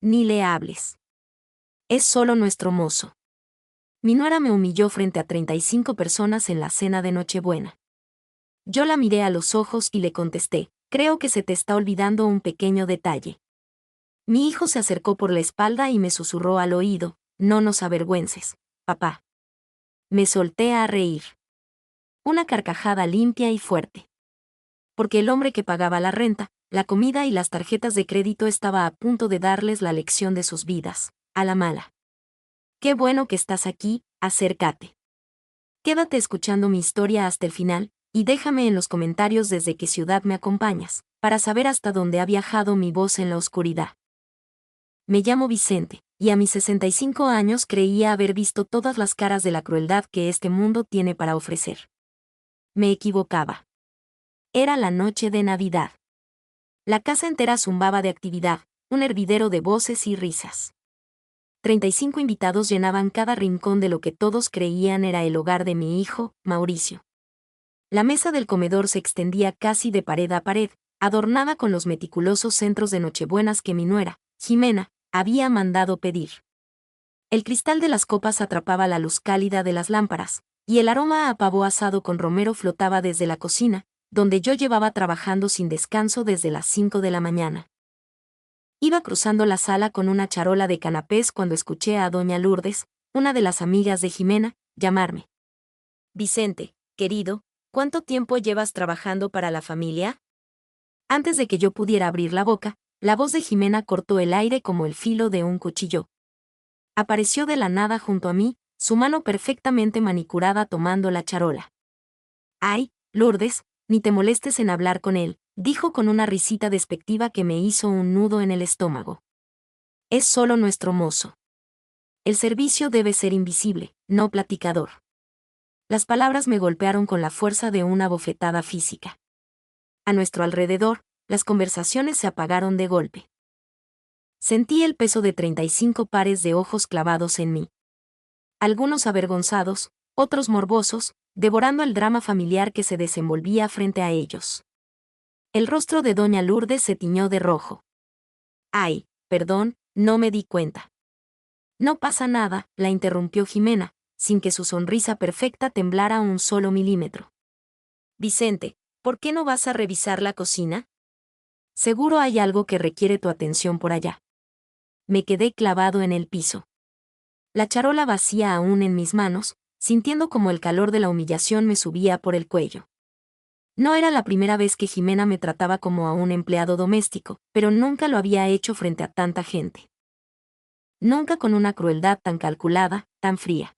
Ni le hables. Es solo nuestro mozo. Mi nuera me humilló frente a 35 personas en la cena de Nochebuena. Yo la miré a los ojos y le contesté, creo que se te está olvidando un pequeño detalle. Mi hijo se acercó por la espalda y me susurró al oído, no nos avergüences, papá. Me solté a reír. Una carcajada limpia y fuerte. Porque el hombre que pagaba la renta, la comida y las tarjetas de crédito estaba a punto de darles la lección de sus vidas, a la mala. Qué bueno que estás aquí, acércate. Quédate escuchando mi historia hasta el final, y déjame en los comentarios desde qué ciudad me acompañas, para saber hasta dónde ha viajado mi voz en la oscuridad. Me llamo Vicente, y a mis 65 años creía haber visto todas las caras de la crueldad que este mundo tiene para ofrecer. Me equivocaba. Era la noche de Navidad. La casa entera zumbaba de actividad, un hervidero de voces y risas. 35 invitados llenaban cada rincón de lo que todos creían era el hogar de mi hijo, Mauricio. La mesa del comedor se extendía casi de pared a pared, adornada con los meticulosos centros de nochebuenas que mi nuera, Jimena, había mandado pedir. El cristal de las copas atrapaba la luz cálida de las lámparas, y el aroma a pavo asado con romero flotaba desde la cocina, donde yo llevaba trabajando sin descanso desde las 5 de la mañana. Iba cruzando la sala con una charola de canapés cuando escuché a doña Lourdes, una de las amigas de Jimena, llamarme. Vicente, querido, ¿cuánto tiempo llevas trabajando para la familia? Antes de que yo pudiera abrir la boca, la voz de Jimena cortó el aire como el filo de un cuchillo. Apareció de la nada junto a mí, su mano perfectamente manicurada tomando la charola. Ay, Lourdes, ni te molestes en hablar con él, dijo con una risita despectiva que me hizo un nudo en el estómago. Es solo nuestro mozo. El servicio debe ser invisible, no platicador. Las palabras me golpearon con la fuerza de una bofetada física. A nuestro alrededor, las conversaciones se apagaron de golpe. Sentí el peso de 35 pares de ojos clavados en mí. Algunos avergonzados, otros morbosos, devorando el drama familiar que se desenvolvía frente a ellos. El rostro de doña Lourdes se tiñó de rojo. Ay, perdón, no me di cuenta. No pasa nada, la interrumpió Jimena, sin que su sonrisa perfecta temblara un solo milímetro. Vicente, ¿por qué no vas a revisar la cocina? Seguro hay algo que requiere tu atención por allá. Me quedé clavado en el piso. La charola vacía aún en mis manos, sintiendo como el calor de la humillación me subía por el cuello. No era la primera vez que Jimena me trataba como a un empleado doméstico, pero nunca lo había hecho frente a tanta gente. Nunca con una crueldad tan calculada, tan fría.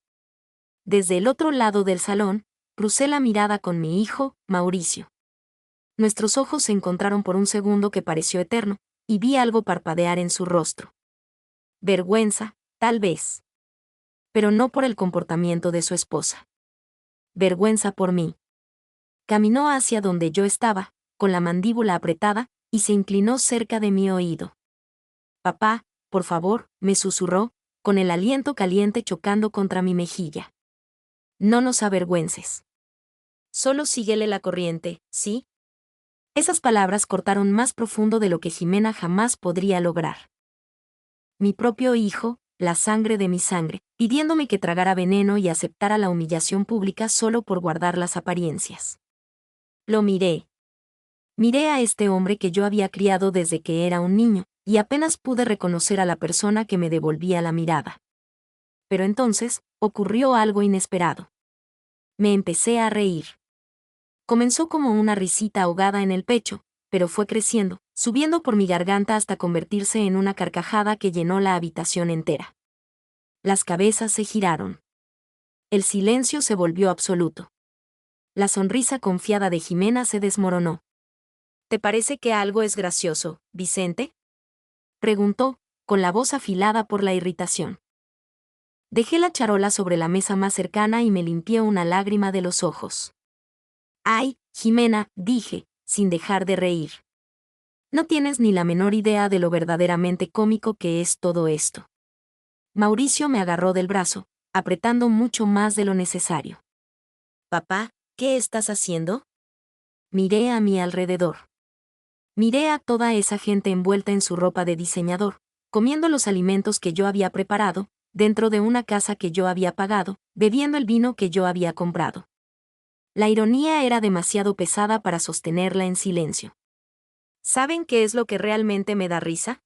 Desde el otro lado del salón, crucé la mirada con mi hijo, Mauricio. Nuestros ojos se encontraron por un segundo que pareció eterno, y vi algo parpadear en su rostro. Vergüenza, tal vez. Pero no por el comportamiento de su esposa. Vergüenza por mí. Caminó hacia donde yo estaba, con la mandíbula apretada, y se inclinó cerca de mi oído. Papá, por favor, me susurró, con el aliento caliente chocando contra mi mejilla. No nos avergüences. Solo síguele la corriente, ¿sí? Esas palabras cortaron más profundo de lo que Jimena jamás podría lograr. Mi propio hijo, la sangre de mi sangre, pidiéndome que tragara veneno y aceptara la humillación pública solo por guardar las apariencias. Lo miré. Miré a este hombre que yo había criado desde que era un niño, y apenas pude reconocer a la persona que me devolvía la mirada. Pero entonces, ocurrió algo inesperado. Me empecé a reír. Comenzó como una risita ahogada en el pecho, pero fue creciendo, subiendo por mi garganta hasta convertirse en una carcajada que llenó la habitación entera. Las cabezas se giraron. El silencio se volvió absoluto. La sonrisa confiada de Jimena se desmoronó. ¿Te parece que algo es gracioso, Vicente? Preguntó, con la voz afilada por la irritación. Dejé la charola sobre la mesa más cercana y me limpié una lágrima de los ojos. Ay, Jimena, dije, sin dejar de reír. No tienes ni la menor idea de lo verdaderamente cómico que es todo esto. Mauricio me agarró del brazo, apretando mucho más de lo necesario. Papá, ¿qué estás haciendo? Miré a mi alrededor. Miré a toda esa gente envuelta en su ropa de diseñador, comiendo los alimentos que yo había preparado, dentro de una casa que yo había pagado, bebiendo el vino que yo había comprado. La ironía era demasiado pesada para sostenerla en silencio. ¿Saben qué es lo que realmente me da risa?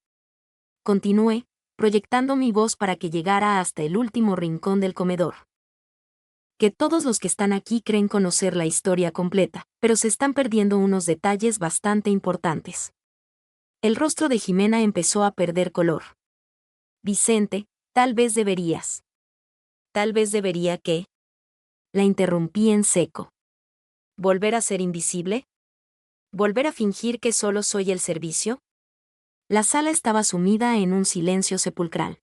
Continué, proyectando mi voz para que llegara hasta el último rincón del comedor. Que todos los que están aquí creen conocer la historia completa, pero se están perdiendo unos detalles bastante importantes. El rostro de Jimena empezó a perder color. Vicente, tal vez deberías. ¿Tal vez debería qué? La interrumpí en seco. ¿Volver a ser invisible? ¿Volver a fingir que solo soy el servicio? La sala estaba sumida en un silencio sepulcral.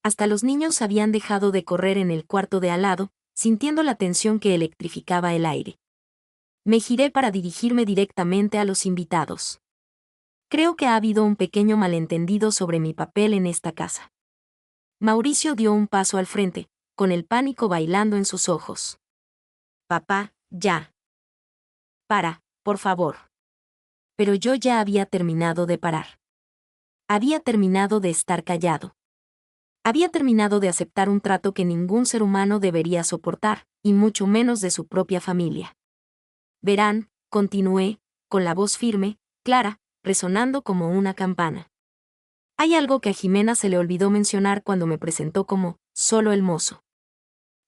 Hasta los niños habían dejado de correr en el cuarto de al lado, sintiendo la tensión que electrificaba el aire. Me giré para dirigirme directamente a los invitados. Creo que ha habido un pequeño malentendido sobre mi papel en esta casa. Mauricio dio un paso al frente, con el pánico bailando en sus ojos. Papá, ya. Para, por favor. Pero yo ya había terminado de parar. Había terminado de estar callado. Había terminado de aceptar un trato que ningún ser humano debería soportar, y mucho menos de su propia familia. Verán, continué, con la voz firme, clara, resonando como una campana. Hay algo que a Jimena se le olvidó mencionar cuando me presentó como, solo el mozo.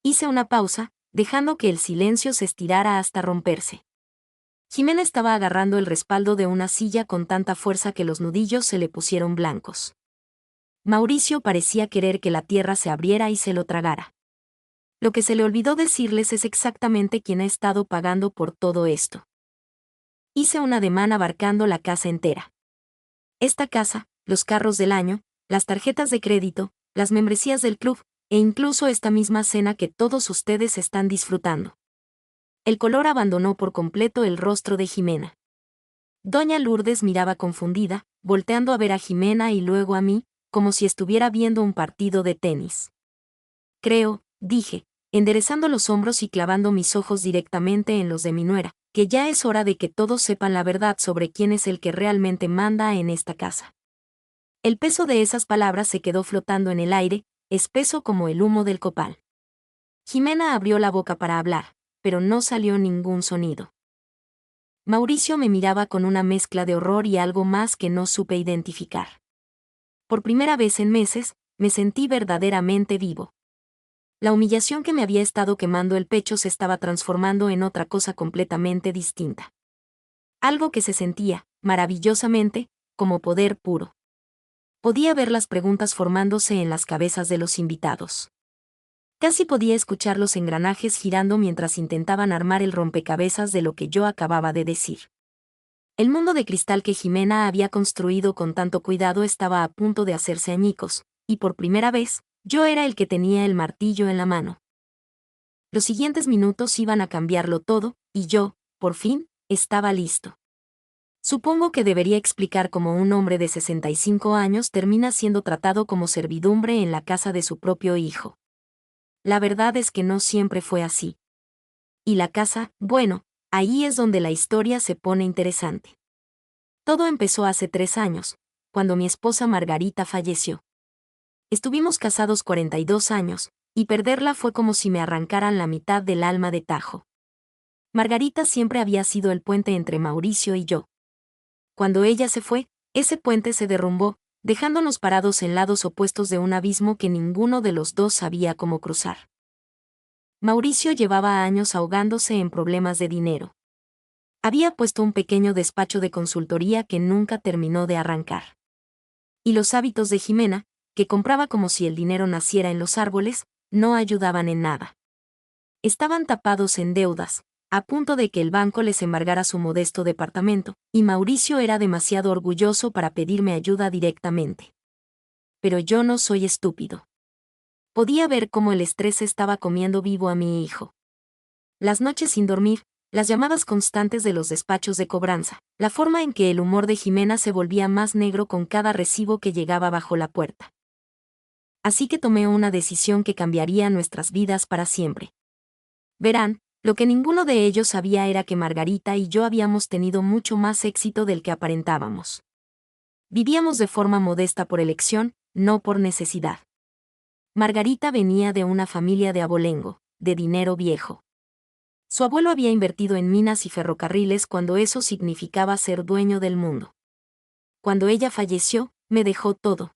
Hice una pausa, dejando que el silencio se estirara hasta romperse. Jimena estaba agarrando el respaldo de una silla con tanta fuerza que los nudillos se le pusieron blancos. Mauricio parecía querer que la tierra se abriera y se lo tragara. Lo que se le olvidó decirles es exactamente quién ha estado pagando por todo esto. Hice un ademán abarcando la casa entera. Esta casa, los carros del año, las tarjetas de crédito, las membresías del club, e incluso esta misma cena que todos ustedes están disfrutando. El color abandonó por completo el rostro de Jimena. Doña Lourdes miraba confundida, volteando a ver a Jimena y luego a mí, como si estuviera viendo un partido de tenis. Creo, dije, enderezando los hombros y clavando mis ojos directamente en los de mi nuera, que ya es hora de que todos sepan la verdad sobre quién es el que realmente manda en esta casa. El peso de esas palabras se quedó flotando en el aire, espeso como el humo del copal. Jimena abrió la boca para hablar, pero no salió ningún sonido. Mauricio me miraba con una mezcla de horror y algo más que no supe identificar. Por primera vez en meses, me sentí verdaderamente vivo. La humillación que me había estado quemando el pecho se estaba transformando en otra cosa completamente distinta. Algo que se sentía, maravillosamente, como poder puro. Podía ver las preguntas formándose en las cabezas de los invitados. Casi podía escuchar los engranajes girando mientras intentaban armar el rompecabezas de lo que yo acababa de decir. El mundo de cristal que Jimena había construido con tanto cuidado estaba a punto de hacerse añicos, y por primera vez, yo era el que tenía el martillo en la mano. Los siguientes minutos iban a cambiarlo todo, y yo, por fin, estaba listo. Supongo que debería explicar cómo un hombre de 65 años termina siendo tratado como servidumbre en la casa de su propio hijo. La verdad es que no siempre fue así. Y la casa, bueno, ahí es donde la historia se pone interesante. Todo empezó hace 3 años, cuando mi esposa Margarita falleció. Estuvimos casados 42 años, y perderla fue como si me arrancaran la mitad del alma de tajo. Margarita siempre había sido el puente entre Mauricio y yo. Cuando ella se fue, ese puente se derrumbó, dejándonos parados en lados opuestos de un abismo que ninguno de los dos sabía cómo cruzar. Mauricio llevaba años ahogándose en problemas de dinero. Había puesto un pequeño despacho de consultoría que nunca terminó de arrancar. Y los hábitos de Jimena, que compraba como si el dinero naciera en los árboles, no ayudaban en nada. Estaban tapados en deudas, a punto de que el banco les embargara su modesto departamento, y Mauricio era demasiado orgulloso para pedirme ayuda directamente. Pero yo no soy estúpido. Podía ver cómo el estrés estaba comiendo vivo a mi hijo. Las noches sin dormir, las llamadas constantes de los despachos de cobranza, la forma en que el humor de Jimena se volvía más negro con cada recibo que llegaba bajo la puerta. Así que tomé una decisión que cambiaría nuestras vidas para siempre. Verán, lo que ninguno de ellos sabía era que Margarita y yo habíamos tenido mucho más éxito del que aparentábamos. Vivíamos de forma modesta por elección, no por necesidad. Margarita venía de una familia de abolengo, de dinero viejo. Su abuelo había invertido en minas y ferrocarriles cuando eso significaba ser dueño del mundo. Cuando ella falleció, me dejó todo.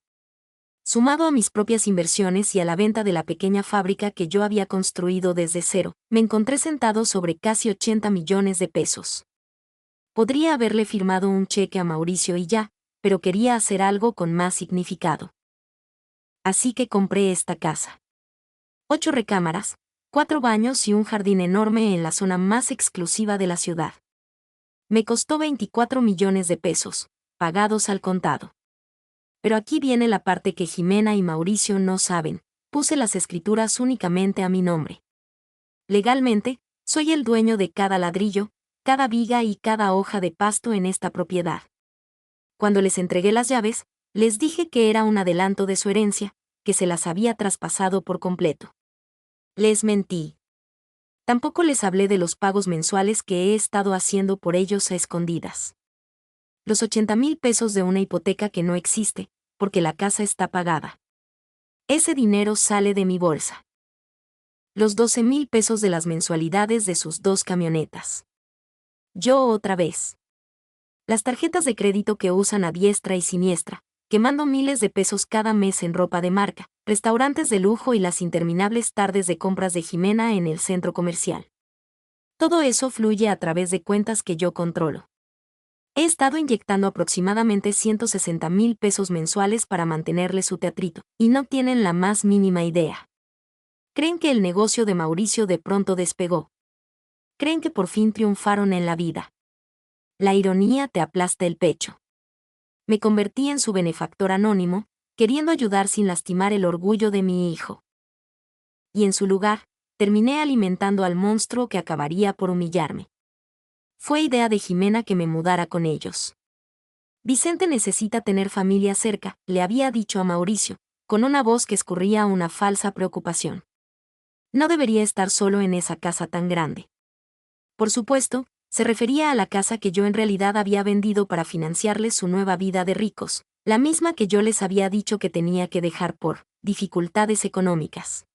Sumado a mis propias inversiones y a la venta de la pequeña fábrica que yo había construido desde cero, me encontré sentado sobre casi 80 millones de pesos. Podría haberle firmado un cheque a Mauricio y ya, pero quería hacer algo con más significado. Así que compré esta casa. 8 recámaras, 4 baños y un jardín enorme en la zona más exclusiva de la ciudad. Me costó 24 millones de pesos, pagados al contado. Pero aquí viene la parte que Jimena y Mauricio no saben: puse las escrituras únicamente a mi nombre. Legalmente, soy el dueño de cada ladrillo, cada viga y cada hoja de pasto en esta propiedad. Cuando les entregué las llaves, les dije que era un adelanto de su herencia, que se las había traspasado por completo. Les mentí. Tampoco les hablé de los pagos mensuales que he estado haciendo por ellos a escondidas. Los 80,000 pesos de una hipoteca que no existe, porque la casa está pagada. Ese dinero sale de mi bolsa. Los 12,000 pesos de las mensualidades de sus 2 camionetas. Yo otra vez. Las tarjetas de crédito que usan a diestra y siniestra, quemando miles de pesos cada mes en ropa de marca, restaurantes de lujo y las interminables tardes de compras de Jimena en el centro comercial. Todo eso fluye a través de cuentas que yo controlo. He estado inyectando aproximadamente 160,000 pesos mensuales para mantenerle su teatrito, y no tienen la más mínima idea. Creen que el negocio de Mauricio de pronto despegó. Creen que por fin triunfaron en la vida. La ironía te aplasta el pecho. Me convertí en su benefactor anónimo, queriendo ayudar sin lastimar el orgullo de mi hijo. Y en su lugar, terminé alimentando al monstruo que acabaría por humillarme. Fue idea de Jimena que me mudara con ellos. Vicente necesita tener familia cerca, le había dicho a Mauricio, con una voz que escurría una falsa preocupación. No debería estar solo en esa casa tan grande. Por supuesto, se refería a la casa que yo en realidad había vendido para financiarles su nueva vida de ricos, la misma que yo les había dicho que tenía que dejar por dificultades económicas.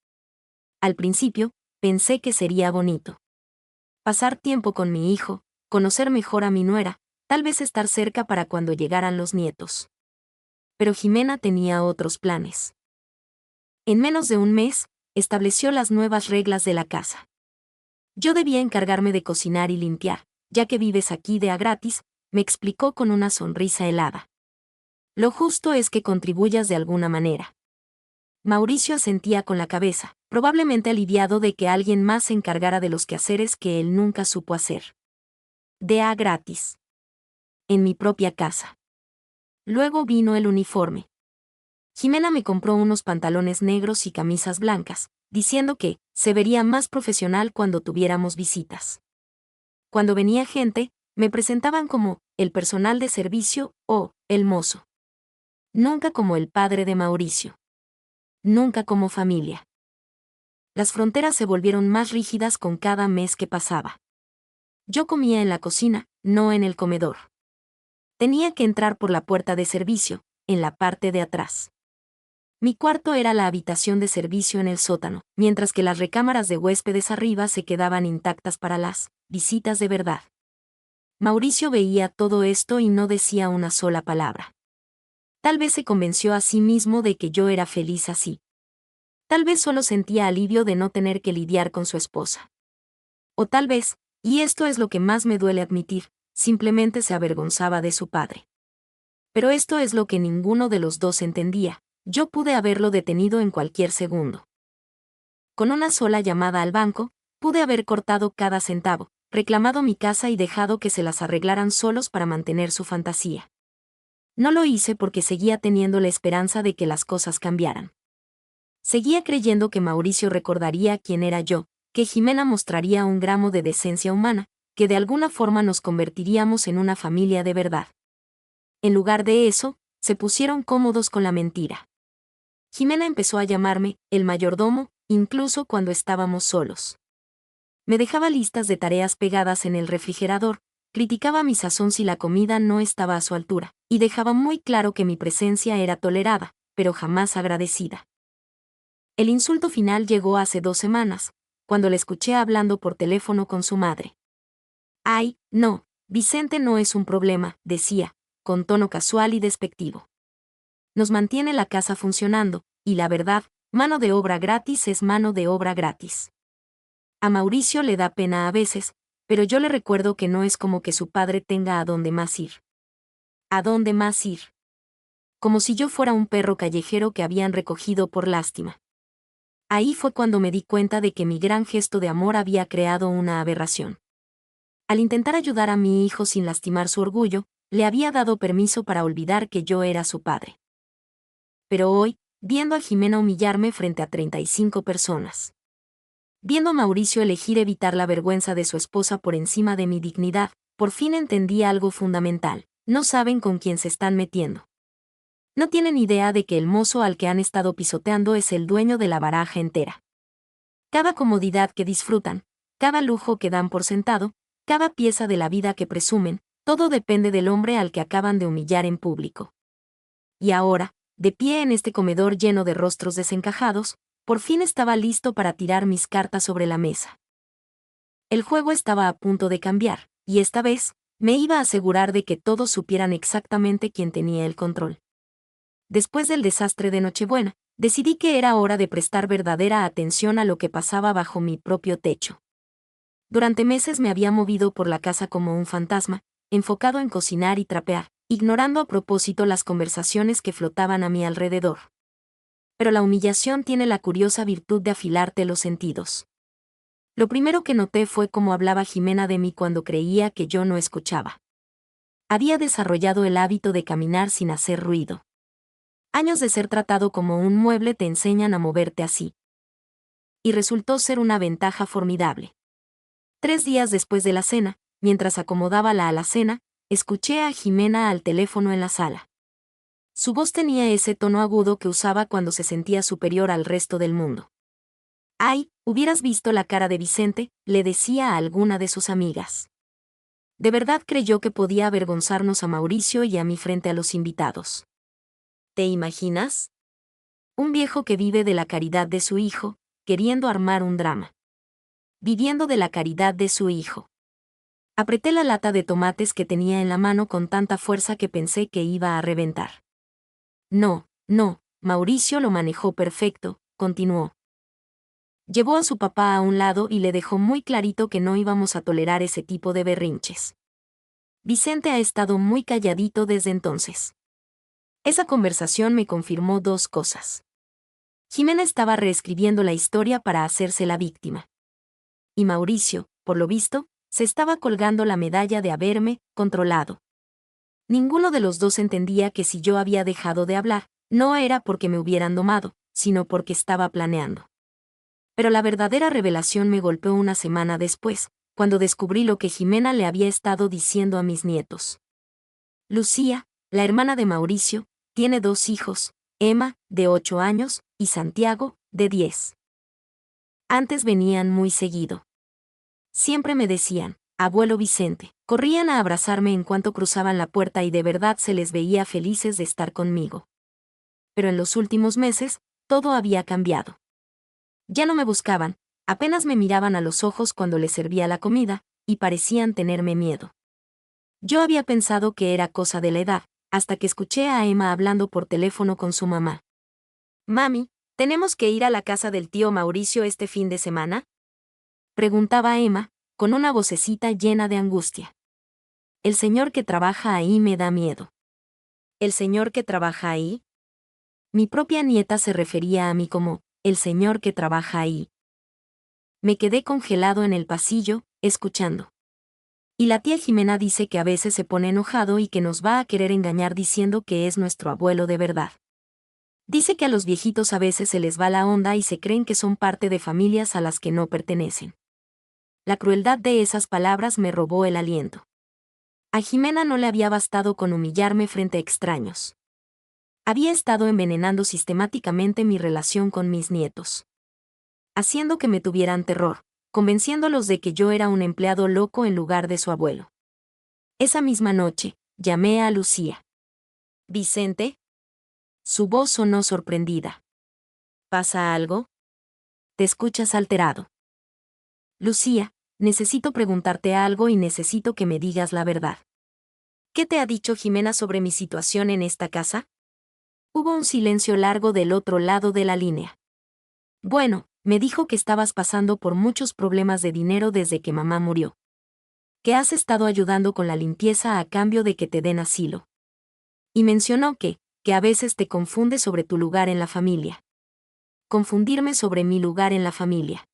Al principio, pensé que sería bonito. Pasar tiempo con mi hijo, conocer mejor a mi nuera, tal vez estar cerca para cuando llegaran los nietos. Pero Jimena tenía otros planes. En menos de un mes, estableció las nuevas reglas de la casa. Yo debía encargarme de cocinar y limpiar, ya que vives aquí de a gratis, me explicó con una sonrisa helada. Lo justo es que contribuyas de alguna manera. Mauricio asentía con la cabeza, probablemente aliviado de que alguien más se encargara de los quehaceres que él nunca supo hacer. De a gratis. En mi propia casa. Luego vino el uniforme. Jimena me compró unos pantalones negros y camisas blancas, diciendo que se vería más profesional cuando tuviéramos visitas. Cuando venía gente, me presentaban como el personal de servicio o el mozo. Nunca como el padre de Mauricio. Nunca como familia. Las fronteras se volvieron más rígidas con cada mes que pasaba. Yo comía en la cocina, no en el comedor. Tenía que entrar por la puerta de servicio, en la parte de atrás. Mi cuarto era la habitación de servicio en el sótano, mientras que las recámaras de huéspedes arriba se quedaban intactas para las visitas de verdad. Mauricio veía todo esto y no decía una sola palabra. Tal vez se convenció a sí mismo de que yo era feliz así. Tal vez solo sentía alivio de no tener que lidiar con su esposa. O tal vez, y esto es lo que más me duele admitir, simplemente se avergonzaba de su padre. Pero esto es lo que ninguno de los dos entendía. Yo pude haberlo detenido en cualquier segundo. Con una sola llamada al banco, pude haber cortado cada centavo, reclamado mi casa y dejado que se las arreglaran solos para mantener su fantasía. No lo hice porque seguía teniendo la esperanza de que las cosas cambiaran. Seguía creyendo que Mauricio recordaría quién era yo, que Jimena mostraría un gramo de decencia humana, que de alguna forma nos convertiríamos en una familia de verdad. En lugar de eso, se pusieron cómodos con la mentira. Jimena empezó a llamarme el mayordomo, incluso cuando estábamos solos. Me dejaba listas de tareas pegadas en el refrigerador, criticaba mi sazón si la comida no estaba a su altura, y dejaba muy claro que mi presencia era tolerada, pero jamás agradecida. El insulto final llegó hace 2 semanas, cuando la escuché hablando por teléfono con su madre. «Ay, no, Vicente no es un problema», decía, con tono casual y despectivo. «Nos mantiene la casa funcionando, y la verdad, mano de obra gratis es mano de obra gratis». A Mauricio le da pena a veces, pero yo le recuerdo que no es como que su padre tenga a dónde más ir. ¿A dónde más ir? Como si yo fuera un perro callejero que habían recogido por lástima. Ahí fue cuando me di cuenta de que mi gran gesto de amor había creado una aberración. Al intentar ayudar a mi hijo sin lastimar su orgullo, le había dado permiso para olvidar que yo era su padre. Pero hoy, viendo a Jimena humillarme frente a 35 personas, viendo a Mauricio elegir evitar la vergüenza de su esposa por encima de mi dignidad, por fin entendí algo fundamental: no saben con quién se están metiendo. No tienen idea de que el mozo al que han estado pisoteando es el dueño de la baraja entera. Cada comodidad que disfrutan, cada lujo que dan por sentado, cada pieza de la vida que presumen, todo depende del hombre al que acaban de humillar en público. Y ahora, de pie en este comedor lleno de rostros desencajados, por fin estaba listo para tirar mis cartas sobre la mesa. El juego estaba a punto de cambiar, y esta vez, me iba a asegurar de que todos supieran exactamente quién tenía el control. Después del desastre de Nochebuena, decidí que era hora de prestar verdadera atención a lo que pasaba bajo mi propio techo. Durante meses me había movido por la casa como un fantasma, enfocado en cocinar y trapear, ignorando a propósito las conversaciones que flotaban a mi alrededor. Pero la humillación tiene la curiosa virtud de afilarte los sentidos. Lo primero que noté fue cómo hablaba Jimena de mí cuando creía que yo no escuchaba. Había desarrollado el hábito de caminar sin hacer ruido. Años de ser tratado como un mueble te enseñan a moverte así. Y resultó ser una ventaja formidable. 3 días después de la cena, mientras acomodaba la alacena, escuché a Jimena al teléfono en la sala. Su voz tenía ese tono agudo que usaba cuando se sentía superior al resto del mundo. «Ay, hubieras visto la cara de Vicente», le decía a alguna de sus amigas. De verdad creyó que podía avergonzarnos a Mauricio y a mí frente a los invitados. ¿Te imaginas? Un viejo que vive de la caridad de su hijo, queriendo armar un drama. Viviendo de la caridad de su hijo. Apreté la lata de tomates que tenía en la mano con tanta fuerza que pensé que iba a reventar. No, Mauricio lo manejó perfecto, continuó. Llevó a su papá a un lado y le dejó muy clarito que no íbamos a tolerar ese tipo de berrinches. Vicente ha estado muy calladito desde entonces. Esa conversación me confirmó 2 cosas. Jimena estaba reescribiendo la historia para hacerse la víctima. Y Mauricio, por lo visto, se estaba colgando la medalla de haberme controlado. Ninguno de los dos entendía que si yo había dejado de hablar, no era porque me hubieran domado, sino porque estaba planeando. Pero la verdadera revelación me golpeó una semana después, cuando descubrí lo que Jimena le había estado diciendo a mis nietos. Lucía, la hermana de Mauricio, tiene 2 hijos, Emma, de 8 años, y Santiago, de 10. Antes venían muy seguido. Siempre me decían, abuelo Vicente, corrían a abrazarme en cuanto cruzaban la puerta y de verdad se les veía felices de estar conmigo. Pero en los últimos meses, todo había cambiado. Ya no me buscaban, apenas me miraban a los ojos cuando les servía la comida, y parecían tenerme miedo. Yo había pensado que era cosa de la edad, hasta que escuché a Emma hablando por teléfono con su mamá. «Mami, ¿tenemos que ir a la casa del tío Mauricio este fin de semana?», preguntaba Emma, con una vocecita llena de angustia. «El señor que trabaja ahí me da miedo». «¿El señor que trabaja ahí?». Mi propia nieta se refería a mí como, «el señor que trabaja ahí». Me quedé congelado en el pasillo, escuchando. Y la tía Jimena dice que a veces se pone enojado y que nos va a querer engañar diciendo que es nuestro abuelo de verdad. Dice que a los viejitos a veces se les va la onda y se creen que son parte de familias a las que no pertenecen. La crueldad de esas palabras me robó el aliento. A Jimena no le había bastado con humillarme frente a extraños. Había estado envenenando sistemáticamente mi relación con mis nietos. Haciendo que me tuvieran terror, convenciéndolos de que yo era un empleado loco en lugar de su abuelo. Esa misma noche, llamé a Lucía. ¿Vicente? Su voz sonó sorprendida. ¿Pasa algo? Te escuchas alterado. Lucía, necesito preguntarte algo y necesito que me digas la verdad. ¿Qué te ha dicho Jimena sobre mi situación en esta casa? Hubo un silencio largo del otro lado de la línea. Bueno, me dijo que estabas pasando por muchos problemas de dinero desde que mamá murió. Que has estado ayudando con la limpieza a cambio de que te den asilo. Y mencionó que a veces te confunde sobre tu lugar en la familia. Confundirme sobre mi lugar en la familia.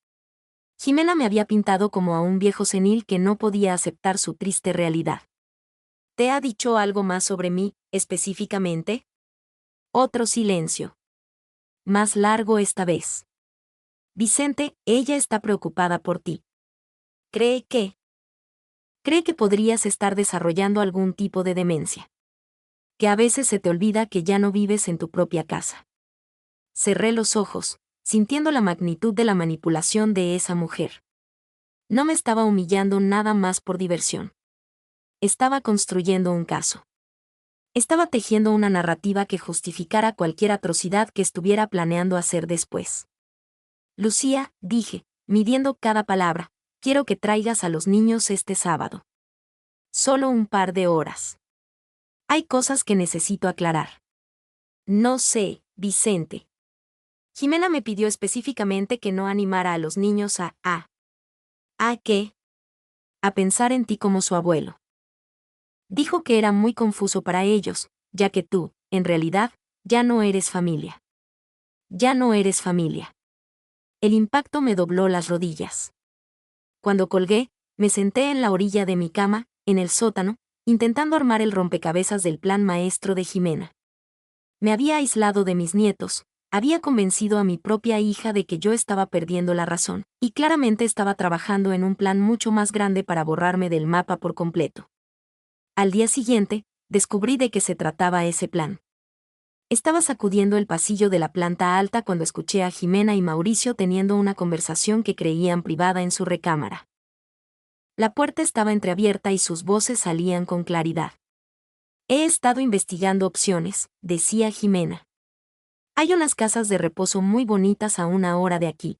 Jimena me había pintado como a un viejo senil que no podía aceptar su triste realidad. ¿Te ha dicho algo más sobre mí, específicamente? Otro silencio. Más largo esta vez. Vicente, ella está preocupada por ti. Cree que podrías estar desarrollando algún tipo de demencia. Que a veces se te olvida que ya no vives en tu propia casa. Cerré los ojos, sintiendo la magnitud de la manipulación de esa mujer. No me estaba humillando nada más por diversión. Estaba construyendo un caso. Estaba tejiendo una narrativa que justificara cualquier atrocidad que estuviera planeando hacer después. Lucía, dije, midiendo cada palabra, quiero que traigas a los niños este sábado. Solo un par de horas. Hay cosas que necesito aclarar. No sé, Vicente. Jimena me pidió específicamente que no animara a los niños ¿A qué? A pensar en ti como su abuelo. Dijo que era muy confuso para ellos, ya que tú, en realidad, ya no eres familia. Ya no eres familia. El impacto me dobló las rodillas. Cuando colgué, me senté en la orilla de mi cama, en el sótano, intentando armar el rompecabezas del plan maestro de Jimena. Me había aislado de mis nietos, había convencido a mi propia hija de que yo estaba perdiendo la razón, y claramente estaba trabajando en un plan mucho más grande para borrarme del mapa por completo. Al día siguiente, descubrí de qué se trataba ese plan. Estaba sacudiendo el pasillo de la planta alta cuando escuché a Jimena y Mauricio teniendo una conversación que creían privada en su recámara. La puerta estaba entreabierta y sus voces salían con claridad. He estado investigando opciones, decía Jimena. Hay unas casas de reposo muy bonitas a 1 hora de aquí.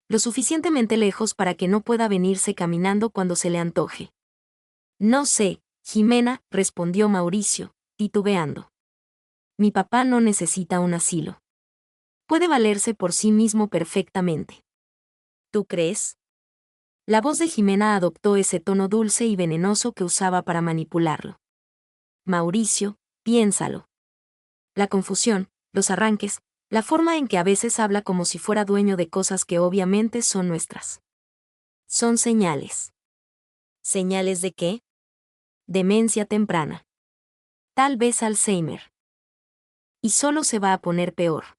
Lo suficientemente lejos para que no pueda venirse caminando cuando se le antoje. No sé, Jimena, respondió Mauricio, titubeando. Mi papá no necesita un asilo. Puede valerse por sí mismo perfectamente. ¿Tú crees? La voz de Jimena adoptó ese tono dulce y venenoso que usaba para manipularlo. Mauricio, piénsalo. La confusión, los arranques, la forma en que a veces habla como si fuera dueño de cosas que obviamente son nuestras. Son señales. ¿Señales de qué? Demencia temprana. Tal vez Alzheimer. Y solo se va a poner peor.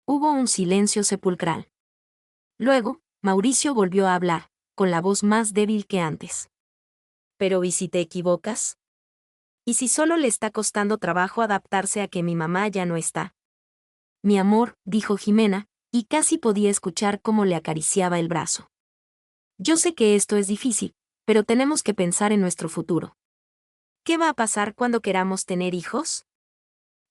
Hubo un silencio sepulcral. Luego, Mauricio volvió a hablar, con la voz más débil que antes. Pero ¿y si te equivocas? ¿Y si solo le está costando trabajo adaptarse a que mi mamá ya no está? Mi amor, dijo Jimena, y casi podía escuchar cómo le acariciaba el brazo. Yo sé que esto es difícil, pero tenemos que pensar en nuestro futuro. ¿Qué va a pasar cuando queramos tener hijos?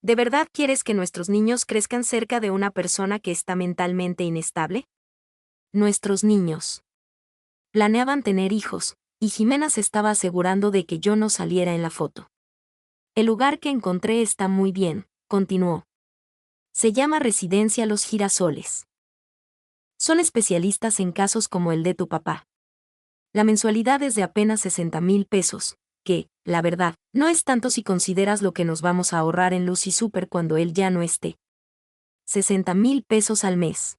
¿De verdad quieres que nuestros niños crezcan cerca de una persona que está mentalmente inestable? Nuestros niños planeaban tener hijos, y Jimena se estaba asegurando de que yo no saliera en la foto. El lugar que encontré está muy bien, continuó. Se llama Residencia Los Girasoles. Son especialistas en casos como el de tu papá. La mensualidad es de apenas 60,000 pesos, que, la verdad, no es tanto si consideras lo que nos vamos a ahorrar en luz y súper cuando él ya no esté. 60,000 pesos al mes.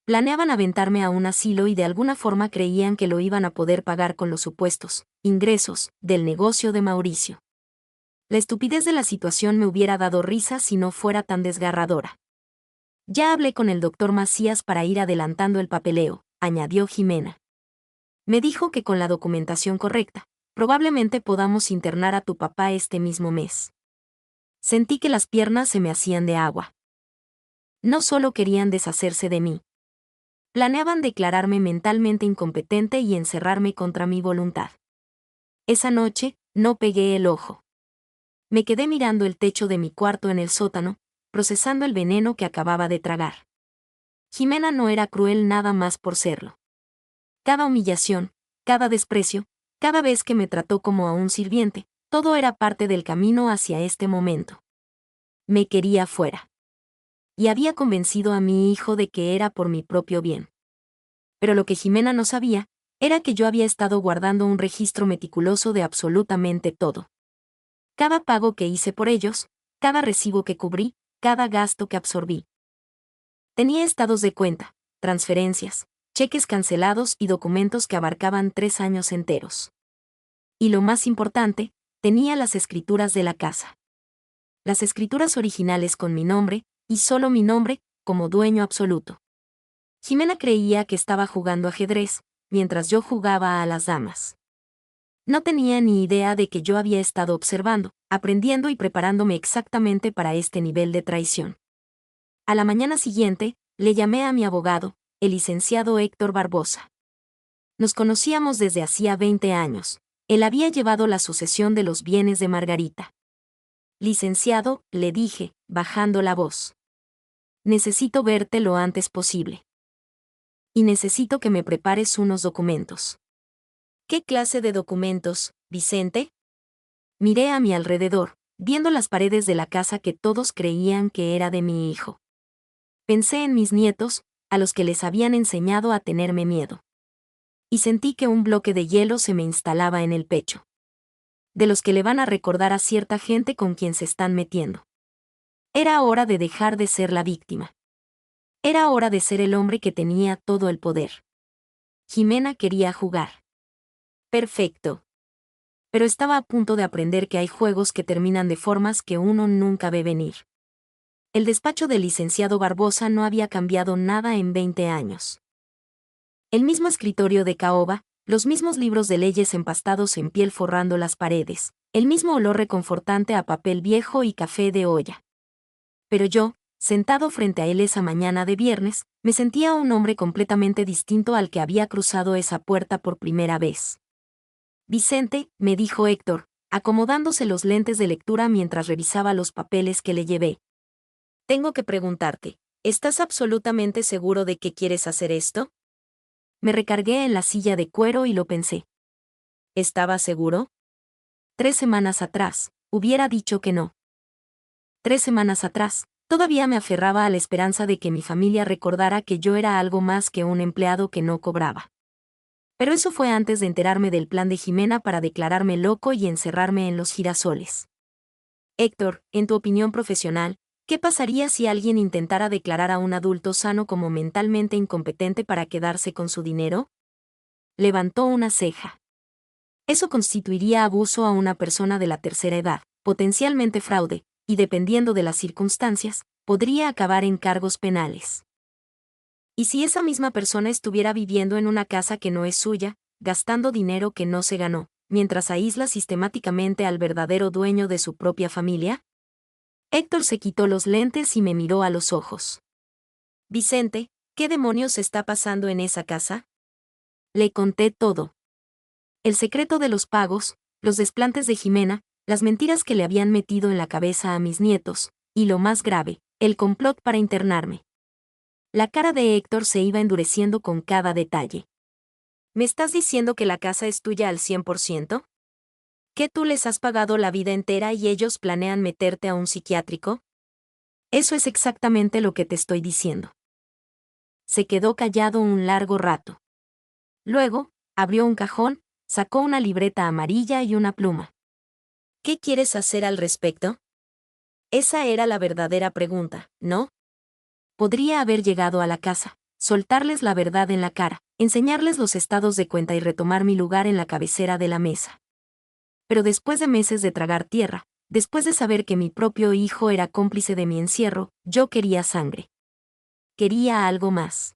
Planeaban aventarme a un asilo y de alguna forma creían que lo iban a poder pagar con los supuestos ingresos del negocio de Mauricio. La estupidez de la situación me hubiera dado risa si no fuera tan desgarradora. Ya hablé con el doctor Macías para ir adelantando el papeleo, añadió Jimena. Me dijo que con la documentación correcta, probablemente podamos internar a tu papá este mismo mes. Sentí que las piernas se me hacían de agua. No solo querían deshacerse de mí. Planeaban declararme mentalmente incompetente y encerrarme contra mi voluntad. Esa noche, no pegué el ojo. Me quedé mirando el techo de mi cuarto en el sótano, procesando el veneno que acababa de tragar. Jimena no era cruel nada más por serlo. Cada humillación, cada desprecio, cada vez que me trató como a un sirviente, todo era parte del camino hacia este momento. Me quería fuera. Y había convencido a mi hijo de que era por mi propio bien. Pero lo que Jimena no sabía, era que yo había estado guardando un registro meticuloso de absolutamente todo. Cada pago que hice por ellos, cada recibo que cubrí, cada gasto que absorbí. Tenía estados de cuenta, transferencias, cheques cancelados y documentos que abarcaban 3 años enteros. Y lo más importante, tenía las escrituras de la casa. Las escrituras originales con mi nombre, y solo mi nombre, como dueño absoluto. Jimena creía que estaba jugando ajedrez, mientras yo jugaba a las damas. No tenía ni idea de que yo había estado observando, aprendiendo y preparándome exactamente para este nivel de traición. A la mañana siguiente, le llamé a mi abogado, el licenciado Héctor Barbosa. Nos conocíamos desde hacía 20 años. Él había llevado la sucesión de los bienes de Margarita. Licenciado, le dije, bajando la voz. Necesito verte lo antes posible. Y necesito que me prepares unos documentos. ¿Qué clase de documentos, Vicente? Miré a mi alrededor, viendo las paredes de la casa que todos creían que era de mi hijo. Pensé en mis nietos, a los que les habían enseñado a tenerme miedo. Y sentí que un bloque de hielo se me instalaba en el pecho. De los que le van a recordar a cierta gente con quien se están metiendo. Era hora de dejar de ser la víctima. Era hora de ser el hombre que tenía todo el poder. Jimena quería jugar. Perfecto. Pero estaba a punto de aprender que hay juegos que terminan de formas que uno nunca ve venir. El despacho del licenciado Barbosa no había cambiado nada en 20 años. El mismo escritorio de caoba, los mismos libros de leyes empastados en piel forrando las paredes, el mismo olor reconfortante a papel viejo y café de olla. Pero yo, sentado frente a él esa mañana de viernes, me sentía un hombre completamente distinto al que había cruzado esa puerta por primera vez. Vicente, me dijo Héctor, acomodándose los lentes de lectura mientras revisaba los papeles que le llevé. Tengo que preguntarte, ¿estás absolutamente seguro de que quieres hacer esto? Me recargué en la silla de cuero y lo pensé. ¿Estaba seguro? 3 semanas atrás, hubiera dicho que no. 3 semanas atrás, todavía me aferraba a la esperanza de que mi familia recordara que yo era algo más que un empleado que no cobraba. Pero eso fue antes de enterarme del plan de Jimena para declararme loco y encerrarme en los girasoles. Héctor, en tu opinión profesional, ¿qué pasaría si alguien intentara declarar a un adulto sano como mentalmente incompetente para quedarse con su dinero? Levantó una ceja. Eso constituiría abuso a una persona de la tercera edad, potencialmente fraude, y dependiendo de las circunstancias, podría acabar en cargos penales. ¿Y si esa misma persona estuviera viviendo en una casa que no es suya, gastando dinero que no se ganó, mientras aísla sistemáticamente al verdadero dueño de su propia familia? Héctor se quitó los lentes y me miró a los ojos. Vicente, ¿qué demonios está pasando en esa casa? Le conté todo. El secreto de los pagos, los desplantes de Jimena, las mentiras que le habían metido en la cabeza a mis nietos, y lo más grave, el complot para internarme. La cara de Héctor se iba endureciendo con cada detalle. ¿Me estás diciendo que la casa es tuya al 100%? ¿Que tú les has pagado la vida entera y ellos planean meterte a un psiquiátrico? Eso es exactamente lo que te estoy diciendo. Se quedó callado un largo rato. Luego, abrió un cajón, sacó una libreta amarilla y una pluma. ¿Qué quieres hacer al respecto? Esa era la verdadera pregunta, ¿no? Podría haber llegado a la casa, soltarles la verdad en la cara, enseñarles los estados de cuenta y retomar mi lugar en la cabecera de la mesa. Pero después de meses de tragar tierra, después de saber que mi propio hijo era cómplice de mi encierro, yo quería sangre. Quería algo más.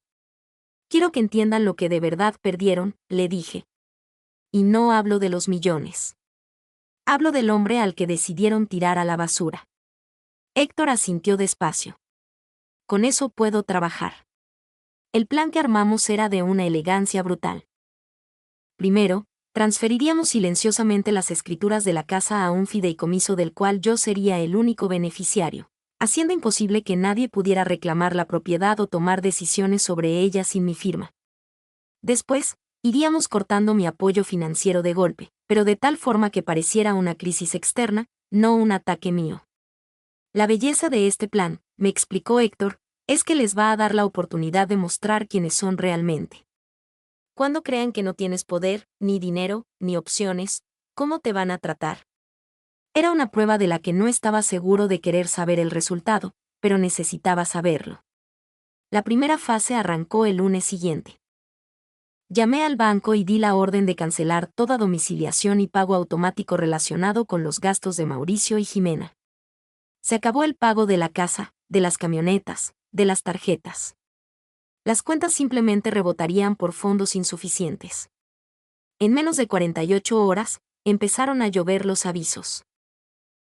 Quiero que entiendan lo que de verdad perdieron, le dije. Y no hablo de los millones. Hablo del hombre al que decidieron tirar a la basura. Héctor asintió despacio. Con eso puedo trabajar. El plan que armamos era de una elegancia brutal. Primero, Transferiríamos silenciosamente las escrituras de la casa a un fideicomiso del cual yo sería el único beneficiario, haciendo imposible que nadie pudiera reclamar la propiedad o tomar decisiones sobre ella sin mi firma. Después, iríamos cortando mi apoyo financiero de golpe, pero de tal forma que pareciera una crisis externa, no un ataque mío. La belleza de este plan, me explicó Héctor, es que les va a dar la oportunidad de mostrar quiénes son realmente. Cuando crean que no tienes poder, ni dinero, ni opciones, ¿cómo te van a tratar? Era una prueba de la que no estaba seguro de querer saber el resultado, pero necesitaba saberlo. La primera fase arrancó el lunes siguiente. Llamé al banco y di la orden de cancelar toda domiciliación y pago automático relacionado con los gastos de Mauricio y Jimena. Se acabó el pago de la casa, de las camionetas, de las tarjetas. Las cuentas simplemente rebotarían por fondos insuficientes. En menos de 48 horas, empezaron a llover los avisos.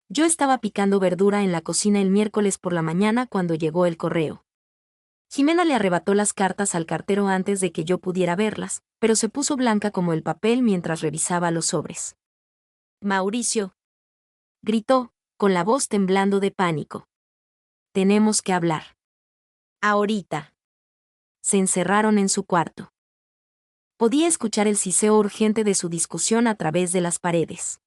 Yo estaba picando verdura en la cocina el miércoles por la mañana cuando llegó el correo. Jimena le arrebató las cartas al cartero antes de que yo pudiera verlas, pero se puso blanca como el papel mientras revisaba los sobres. Mauricio, gritó, con la voz temblando de pánico. Tenemos que hablar. Ahorita. Se encerraron en su cuarto. Podía escuchar el siseo urgente de su discusión a través de las paredes.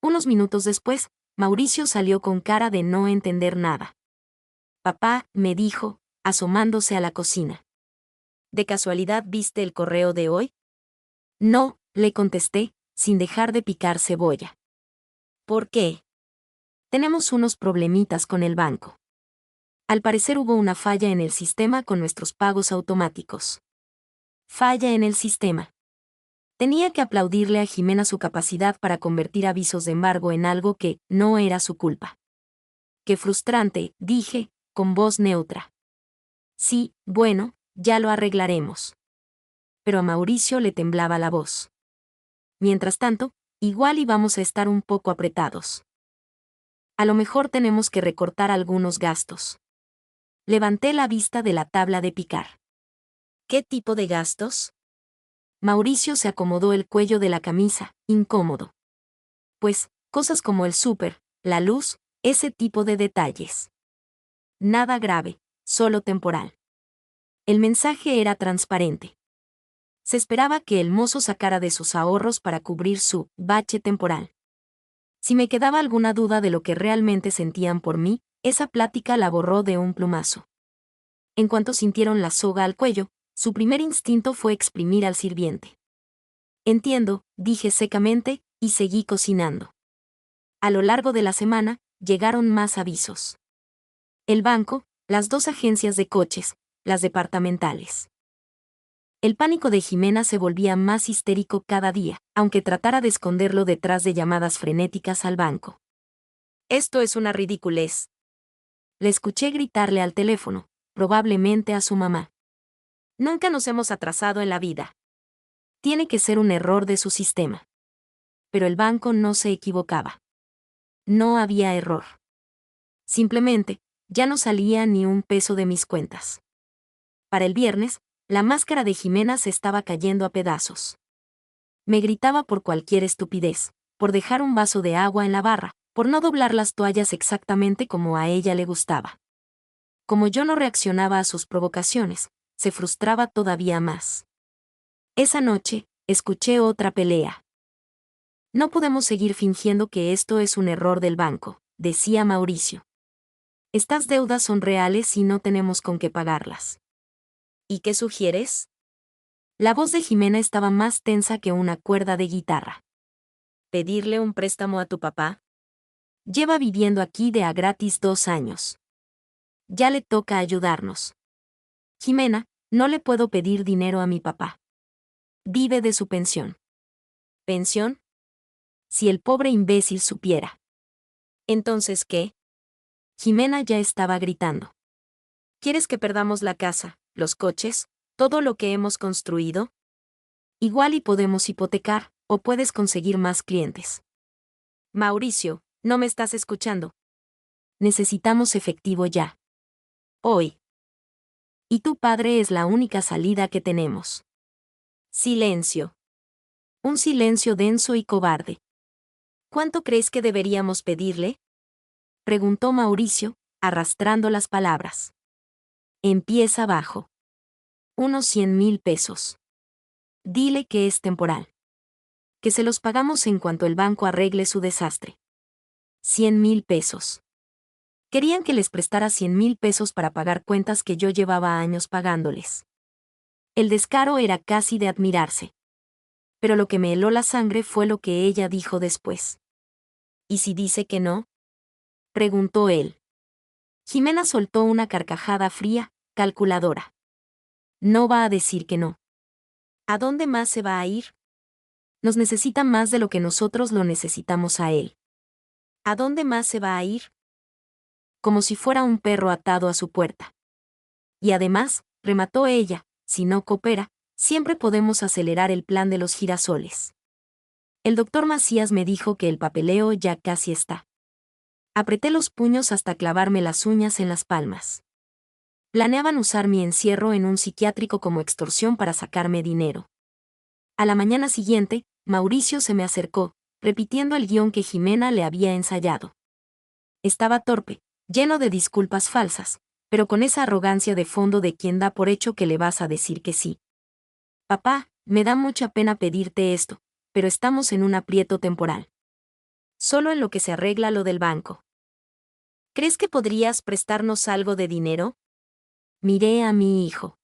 Unos minutos después, Mauricio salió con cara de no entender nada. Papá, me dijo, asomándose a la cocina. ¿De casualidad viste el correo de hoy? No, le contesté, sin dejar de picar cebolla. ¿Por qué? Tenemos unos problemitas con el banco. Al parecer hubo una falla en el sistema con nuestros pagos automáticos. Falla en el sistema. Tenía que aplaudirle a Jimena su capacidad para convertir avisos de embargo en algo que no era su culpa. Qué frustrante, dije, con voz neutra. Sí, bueno, ya lo arreglaremos. Pero a Mauricio le temblaba la voz. Mientras tanto, igual íbamos a estar un poco apretados. A lo mejor tenemos que recortar algunos gastos. Levanté la vista de la tabla de picar. ¿Qué tipo de gastos? Mauricio se acomodó el cuello de la camisa, incómodo. Pues, cosas como el súper, la luz, ese tipo de detalles. Nada grave, solo temporal. El mensaje era transparente. Se esperaba que el mozo sacara de sus ahorros para cubrir su bache temporal. Si me quedaba alguna duda de lo que realmente sentían por mí, esa plática la borró de un plumazo. En cuanto sintieron la soga al cuello, su primer instinto fue exprimir al sirviente. Entiendo, dije secamente, y seguí cocinando. A lo largo de la semana, llegaron más avisos. El banco, las 2 agencias de coches, las departamentales. El pánico de Jimena se volvía más histérico cada día, aunque tratara de esconderlo detrás de llamadas frenéticas al banco. Esto es una ridiculez. Le escuché gritarle al teléfono, probablemente a su mamá. Nunca nos hemos atrasado en la vida. Tiene que ser un error de su sistema. Pero el banco no se equivocaba. No había error. Simplemente, ya no salía ni un peso de mis cuentas. Para el viernes, la máscara de Jimena se estaba cayendo a pedazos. Me gritaba por cualquier estupidez, por dejar un vaso de agua en la barra, por no doblar las toallas exactamente como a ella le gustaba. Como yo no reaccionaba a sus provocaciones, se frustraba todavía más. Esa noche, escuché otra pelea. No podemos seguir fingiendo que esto es un error del banco, decía Mauricio. Estas deudas son reales y no tenemos con qué pagarlas. ¿Y qué sugieres? La voz de Jimena estaba más tensa que una cuerda de guitarra. ¿Pedirle un préstamo a tu papá? Lleva viviendo aquí de a gratis 2 años. Ya le toca ayudarnos. Jimena, no le puedo pedir dinero a mi papá. Vive de su pensión. ¿Pensión? Si el pobre imbécil supiera. ¿Entonces qué? Jimena ya estaba gritando. ¿Quieres que perdamos la casa, los coches, todo lo que hemos construido? Igual y podemos hipotecar, o puedes conseguir más clientes. Mauricio, no me estás escuchando. Necesitamos efectivo ya. Hoy. Y tu padre es la única salida que tenemos. Silencio. Un silencio denso y cobarde. ¿Cuánto crees que deberíamos pedirle? Preguntó Mauricio, arrastrando las palabras. Empieza bajo. Unos 100,000 pesos. Dile que es temporal. Que se los pagamos en cuanto el banco arregle su desastre. 100,000 pesos. Querían que les prestara 100,000 pesos para pagar cuentas que yo llevaba años pagándoles. El descaro era casi de admirarse. Pero lo que me heló la sangre fue lo que ella dijo después. ¿Y si dice que no? Preguntó él. Jimena soltó una carcajada fría, calculadora. No va a decir que no. ¿A dónde más se va a ir? Nos necesita más de lo que nosotros lo necesitamos a él. ¿A dónde más se va a ir? Como si fuera un perro atado a su puerta. Y además, remató ella, si no coopera, siempre podemos acelerar el plan de los girasoles. El doctor Macías me dijo que el papeleo ya casi está. Apreté los puños hasta clavarme las uñas en las palmas. Planeaban usar mi encierro en un psiquiátrico como extorsión para sacarme dinero. A la mañana siguiente, Mauricio se me acercó, repitiendo el guión que Jimena le había ensayado. Estaba torpe, lleno de disculpas falsas, pero con esa arrogancia de fondo de quien da por hecho que le vas a decir que sí. Papá, me da mucha pena pedirte esto, pero estamos en un aprieto temporal. Solo en lo que se arregla lo del banco. ¿Crees que podrías prestarnos algo de dinero? Miré a mi hijo.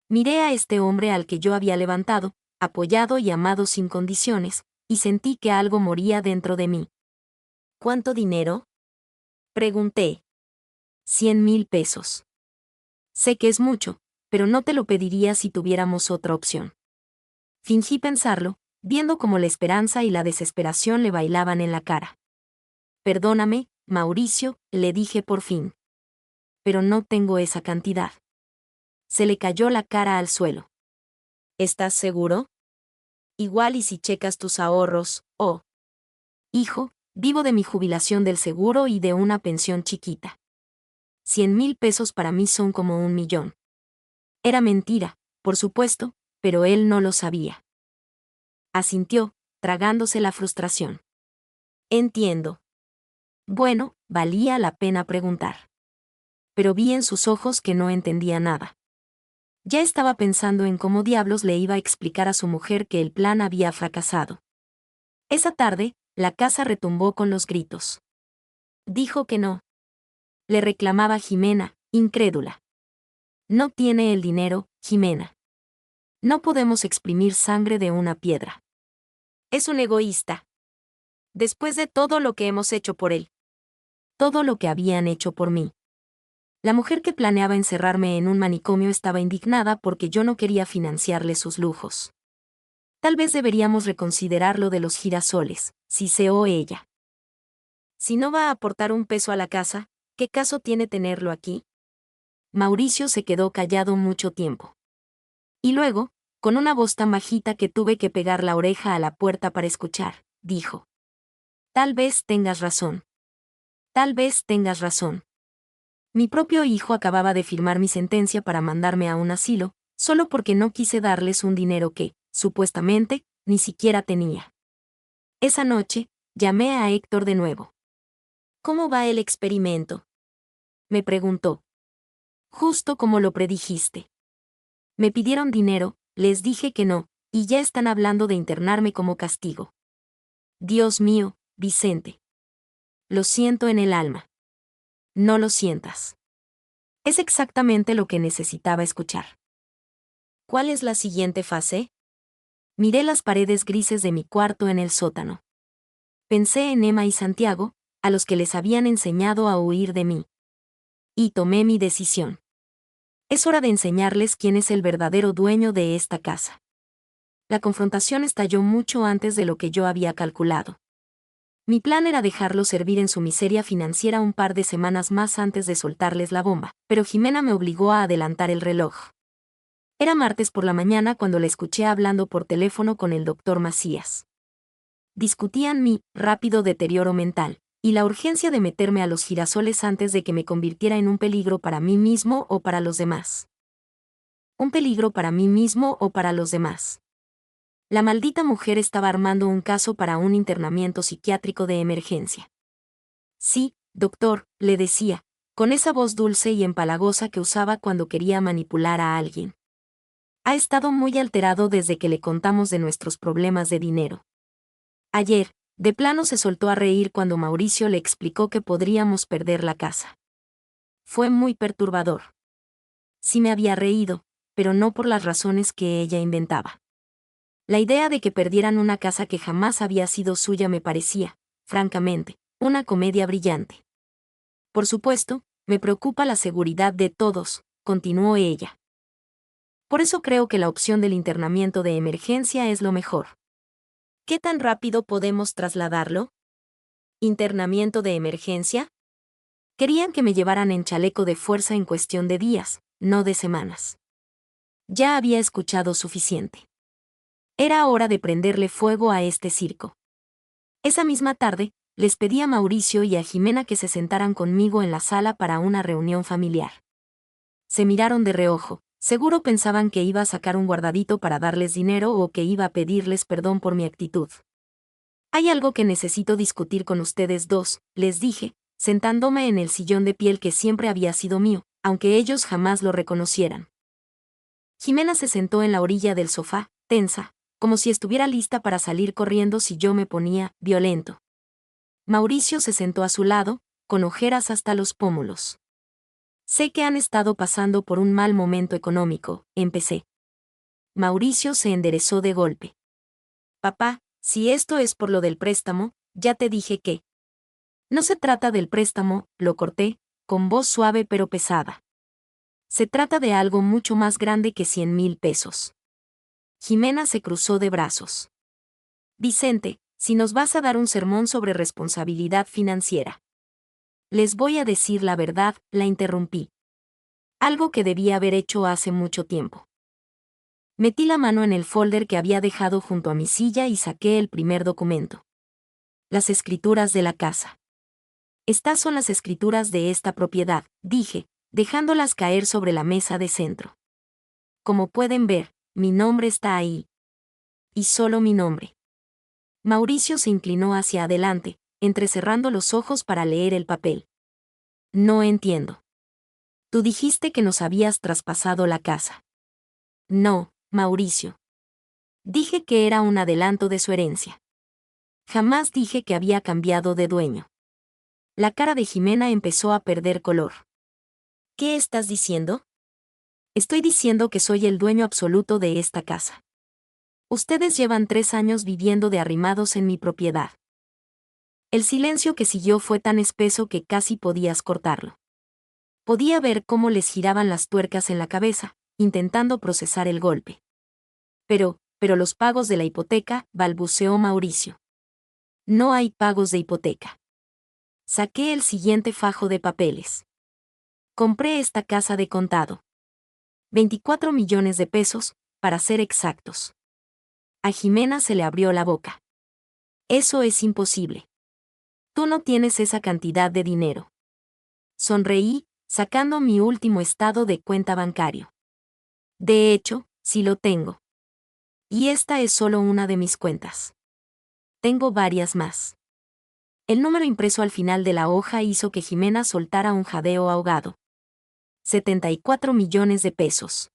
Miré a este hombre al que yo había levantado, apoyado y amado sin condiciones, y sentí que algo moría dentro de mí. ¿Cuánto dinero? Pregunté. 100,000 pesos. Sé que es mucho, pero no te lo pediría si tuviéramos otra opción. Fingí pensarlo, viendo cómo la esperanza y la desesperación le bailaban en la cara. Perdóname, Mauricio, le dije por fin. Pero no tengo esa cantidad. Se le cayó la cara al suelo. ¿Estás seguro? Igual y si checas tus ahorros, oh. Hijo, vivo de mi jubilación del seguro y de una pensión chiquita. 100,000 pesos para mí son como 1,000,000. Era mentira, por supuesto, pero él no lo sabía. Asintió, tragándose la frustración. Entiendo. Bueno, valía la pena preguntar. Pero vi en sus ojos que no entendía nada. Ya estaba pensando en cómo diablos le iba a explicar a su mujer que el plan había fracasado. Esa tarde, la casa retumbó con los gritos. Dijo que no. Le reclamaba Jimena, incrédula. No tiene el dinero, Jimena. No podemos exprimir sangre de una piedra. Es un egoísta. Después de todo lo que hemos hecho por él. Todo lo que habían hecho por mí. La mujer que planeaba encerrarme en un manicomio estaba indignada porque yo no quería financiarle sus lujos. Tal vez deberíamos reconsiderar lo de los girasoles, siseó ella. Si no va a aportar un peso a la casa, ¿qué caso tiene tenerlo aquí? Mauricio se quedó callado mucho tiempo. Y luego, con una voz tan bajita que tuve que pegar la oreja a la puerta para escuchar, dijo. Tal vez tengas razón. Tal vez tengas razón. Mi propio hijo acababa de firmar mi sentencia para mandarme a un asilo, solo porque no quise darles un dinero que, supuestamente, ni siquiera tenía. Esa noche, llamé a Héctor de nuevo. ¿Cómo va el experimento? Me preguntó. Justo como lo predijiste. Me pidieron dinero, les dije que no, y ya están hablando de internarme como castigo. Dios mío, Vicente. Lo siento en el alma. No lo sientas. Es exactamente lo que necesitaba escuchar. ¿Cuál es la siguiente fase? Miré las paredes grises de mi cuarto en el sótano. Pensé en Emma y Santiago, a los que les habían enseñado a huir de mí. Y tomé mi decisión. Es hora de enseñarles quién es el verdadero dueño de esta casa. La confrontación estalló mucho antes de lo que yo había calculado. Mi plan era dejarlos servir en su miseria financiera un par de semanas más antes de soltarles la bomba, pero Jimena me obligó a adelantar el reloj. Era martes por la mañana cuando la escuché hablando por teléfono con el doctor Macías. Discutían mi rápido deterioro mental y la urgencia de meterme a los girasoles antes de que me convirtiera en un peligro para mí mismo o para los demás. Un peligro para mí mismo o para los demás. La maldita mujer estaba armando un caso para un internamiento psiquiátrico de emergencia. Sí, doctor, le decía, con esa voz dulce y empalagosa que usaba cuando quería manipular a alguien. Ha estado muy alterado desde que le contamos de nuestros problemas de dinero. Ayer, de plano se soltó a reír cuando Mauricio le explicó que podríamos perder la casa. Fue muy perturbador. Sí me había reído, pero no por las razones que ella inventaba. La idea de que perdieran una casa que jamás había sido suya me parecía, francamente, una comedia brillante. Por supuesto, me preocupa la seguridad de todos, continuó ella. Por eso creo que la opción del internamiento de emergencia es lo mejor. ¿Qué tan rápido podemos trasladarlo? ¿Internamiento de emergencia? Querían que me llevaran en chaleco de fuerza en cuestión de días, no de semanas. Ya había escuchado suficiente. Era hora de prenderle fuego a este circo. Esa misma tarde, les pedí a Mauricio y a Jimena que se sentaran conmigo en la sala para una reunión familiar. Se miraron de reojo, seguro pensaban que iba a sacar un guardadito para darles dinero o que iba a pedirles perdón por mi actitud. Hay algo que necesito discutir con ustedes dos, les dije, sentándome en el sillón de piel que siempre había sido mío, aunque ellos jamás lo reconocieran. Jimena se sentó en la orilla del sofá, tensa, como si estuviera lista para salir corriendo si yo me ponía violento. Mauricio se sentó a su lado, con ojeras hasta los pómulos. Sé que han estado pasando por un mal momento económico, empecé. Mauricio se enderezó de golpe. Papá, si esto es por lo del préstamo, ya te dije que. No se trata del préstamo, lo corté, con voz suave pero pesada. Se trata de algo mucho más grande que 100,000 pesos. Jimena se cruzó de brazos. Vicente, si nos vas a dar un sermón sobre responsabilidad financiera. Les voy a decir la verdad, la interrumpí. Algo que debía haber hecho hace mucho tiempo. Metí la mano en el folder que había dejado junto a mi silla y saqué el primer documento. Las escrituras de la casa. Estas son las escrituras de esta propiedad, dije, dejándolas caer sobre la mesa de centro. Como pueden ver, mi nombre está ahí. Y solo mi nombre. Mauricio se inclinó hacia adelante, entrecerrando los ojos para leer el papel. No entiendo. Tú dijiste que nos habías traspasado la casa. No, Mauricio. Dije que era un adelanto de su herencia. Jamás dije que había cambiado de dueño. La cara de Jimena empezó a perder color. ¿Qué estás diciendo? Estoy diciendo que soy el dueño absoluto de esta casa. Ustedes llevan 3 años viviendo de arrimados en mi propiedad. El silencio que siguió fue tan espeso que casi podías cortarlo. Podía ver cómo les giraban las tuercas en la cabeza, intentando procesar el golpe. Pero los pagos de la hipoteca, balbuceó Mauricio. No hay pagos de hipoteca. Saqué el siguiente fajo de papeles. Compré esta casa de contado. 24 millones de pesos, para ser exactos. A Jimena se le abrió la boca. Eso es imposible. Tú no tienes esa cantidad de dinero. Sonreí, sacando mi último estado de cuenta bancario. De hecho, sí lo tengo. Y esta es solo una de mis cuentas. Tengo varias más. El número impreso al final de la hoja hizo que Jimena soltara un jadeo ahogado. 74 millones de pesos.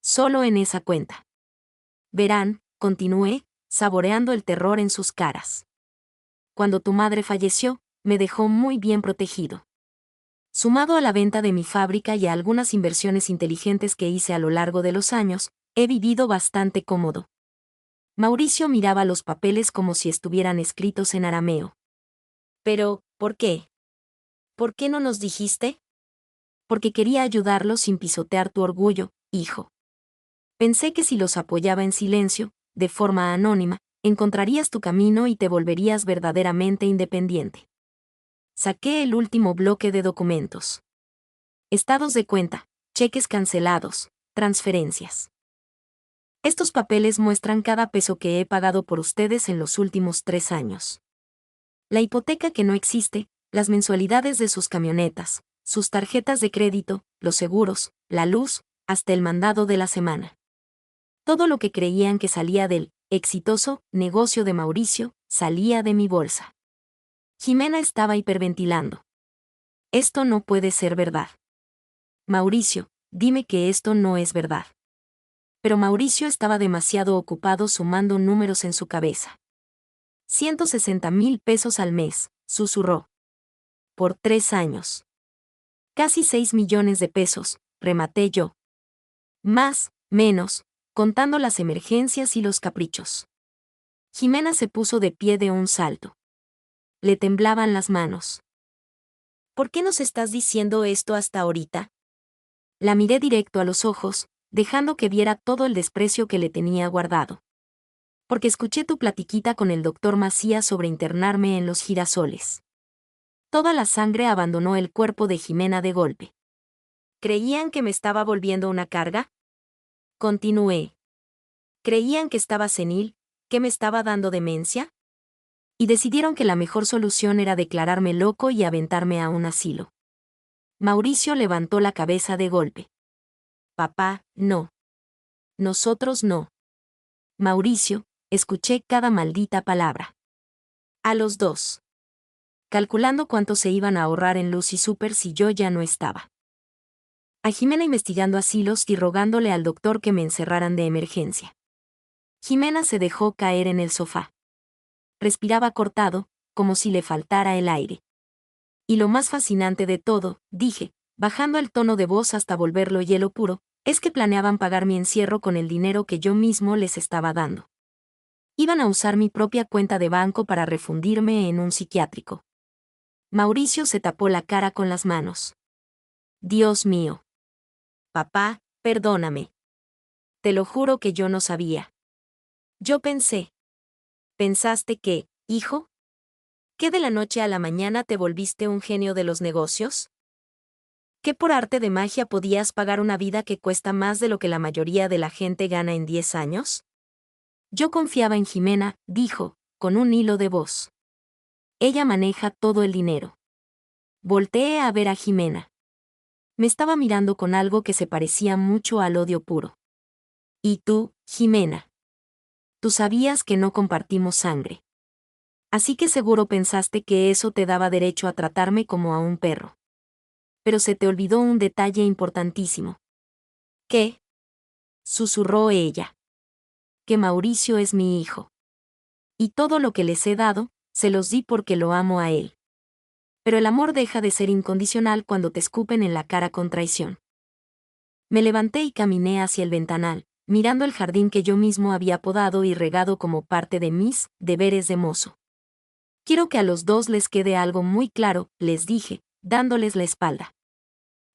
Solo en esa cuenta. Verán, continué, saboreando el terror en sus caras. Cuando tu madre falleció, me dejó muy bien protegido. Sumado a la venta de mi fábrica y a algunas inversiones inteligentes que hice a lo largo de los años, he vivido bastante cómodo. Mauricio miraba los papeles como si estuvieran escritos en arameo. Pero, ¿por qué? ¿Por qué no nos dijiste? Porque quería ayudarlo sin pisotear tu orgullo, hijo. Pensé que si los apoyaba en silencio, de forma anónima, encontrarías tu camino y te volverías verdaderamente independiente. Saqué el último bloque de documentos. Estados de cuenta, cheques cancelados, transferencias. Estos papeles muestran cada peso que he pagado por ustedes en los últimos 3 años. La hipoteca que no existe, las mensualidades de sus camionetas, sus tarjetas de crédito, los seguros, la luz, hasta el mandado de la semana. Todo lo que creían que salía del exitoso negocio de Mauricio salía de mi bolsa. Jimena estaba hiperventilando. Esto no puede ser verdad. Mauricio, dime que esto no es verdad. Pero Mauricio estaba demasiado ocupado sumando números en su cabeza. 160,000 pesos al mes, susurró. Por 3 años. Casi 6 millones de pesos, rematé yo. Más, menos, contando las emergencias y los caprichos. Jimena se puso de pie de un salto. Le temblaban las manos. ¿Por qué nos estás diciendo esto hasta ahorita? La miré directo a los ojos, dejando que viera todo el desprecio que le tenía guardado. Porque escuché tu platiquita con el doctor Macías sobre internarme en los girasoles. Toda la sangre abandonó el cuerpo de Jimena de golpe. ¿Creían que me estaba volviendo una carga? Continué. ¿Creían que estaba senil, que me estaba dando demencia? Y decidieron que la mejor solución era declararme loco y aventarme a un asilo. Mauricio levantó la cabeza de golpe. Papá, no. Nosotros no. Mauricio, escuché cada maldita palabra. A los dos. Calculando cuánto se iban a ahorrar en luz y súper si yo ya no estaba. A Jimena investigando asilos y rogándole al doctor que me encerraran de emergencia. Jimena se dejó caer en el sofá. Respiraba cortado, como si le faltara el aire. Y lo más fascinante de todo, dije, bajando el tono de voz hasta volverlo hielo puro, es que planeaban pagar mi encierro con el dinero que yo mismo les estaba dando. Iban a usar mi propia cuenta de banco para refundirme en un psiquiátrico. Mauricio se tapó la cara con las manos. Dios mío. Papá, perdóname. Te lo juro que yo no sabía. Yo pensé. ¿Pensaste que, hijo? ¿Que de la noche a la mañana te volviste un genio de los negocios? ¿Que por arte de magia podías pagar una vida que cuesta más de lo que la mayoría de la gente gana en 10 años? Yo confiaba en Jimena, dijo, con un hilo de voz. Ella maneja todo el dinero. Volteé a ver a Jimena. Me estaba mirando con algo que se parecía mucho al odio puro. ¿Y tú, Jimena? Tú sabías que no compartimos sangre. Así que seguro pensaste que eso te daba derecho a tratarme como a un perro. Pero se te olvidó un detalle importantísimo. ¿Qué? Susurró ella. Que Mauricio es mi hijo. Y todo lo que les he dado, se los di porque lo amo a él. Pero el amor deja de ser incondicional cuando te escupen en la cara con traición. Me levanté y caminé hacia el ventanal, mirando el jardín que yo mismo había podado y regado como parte de mis deberes de mozo. Quiero que a los dos les quede algo muy claro, les dije, dándoles la espalda.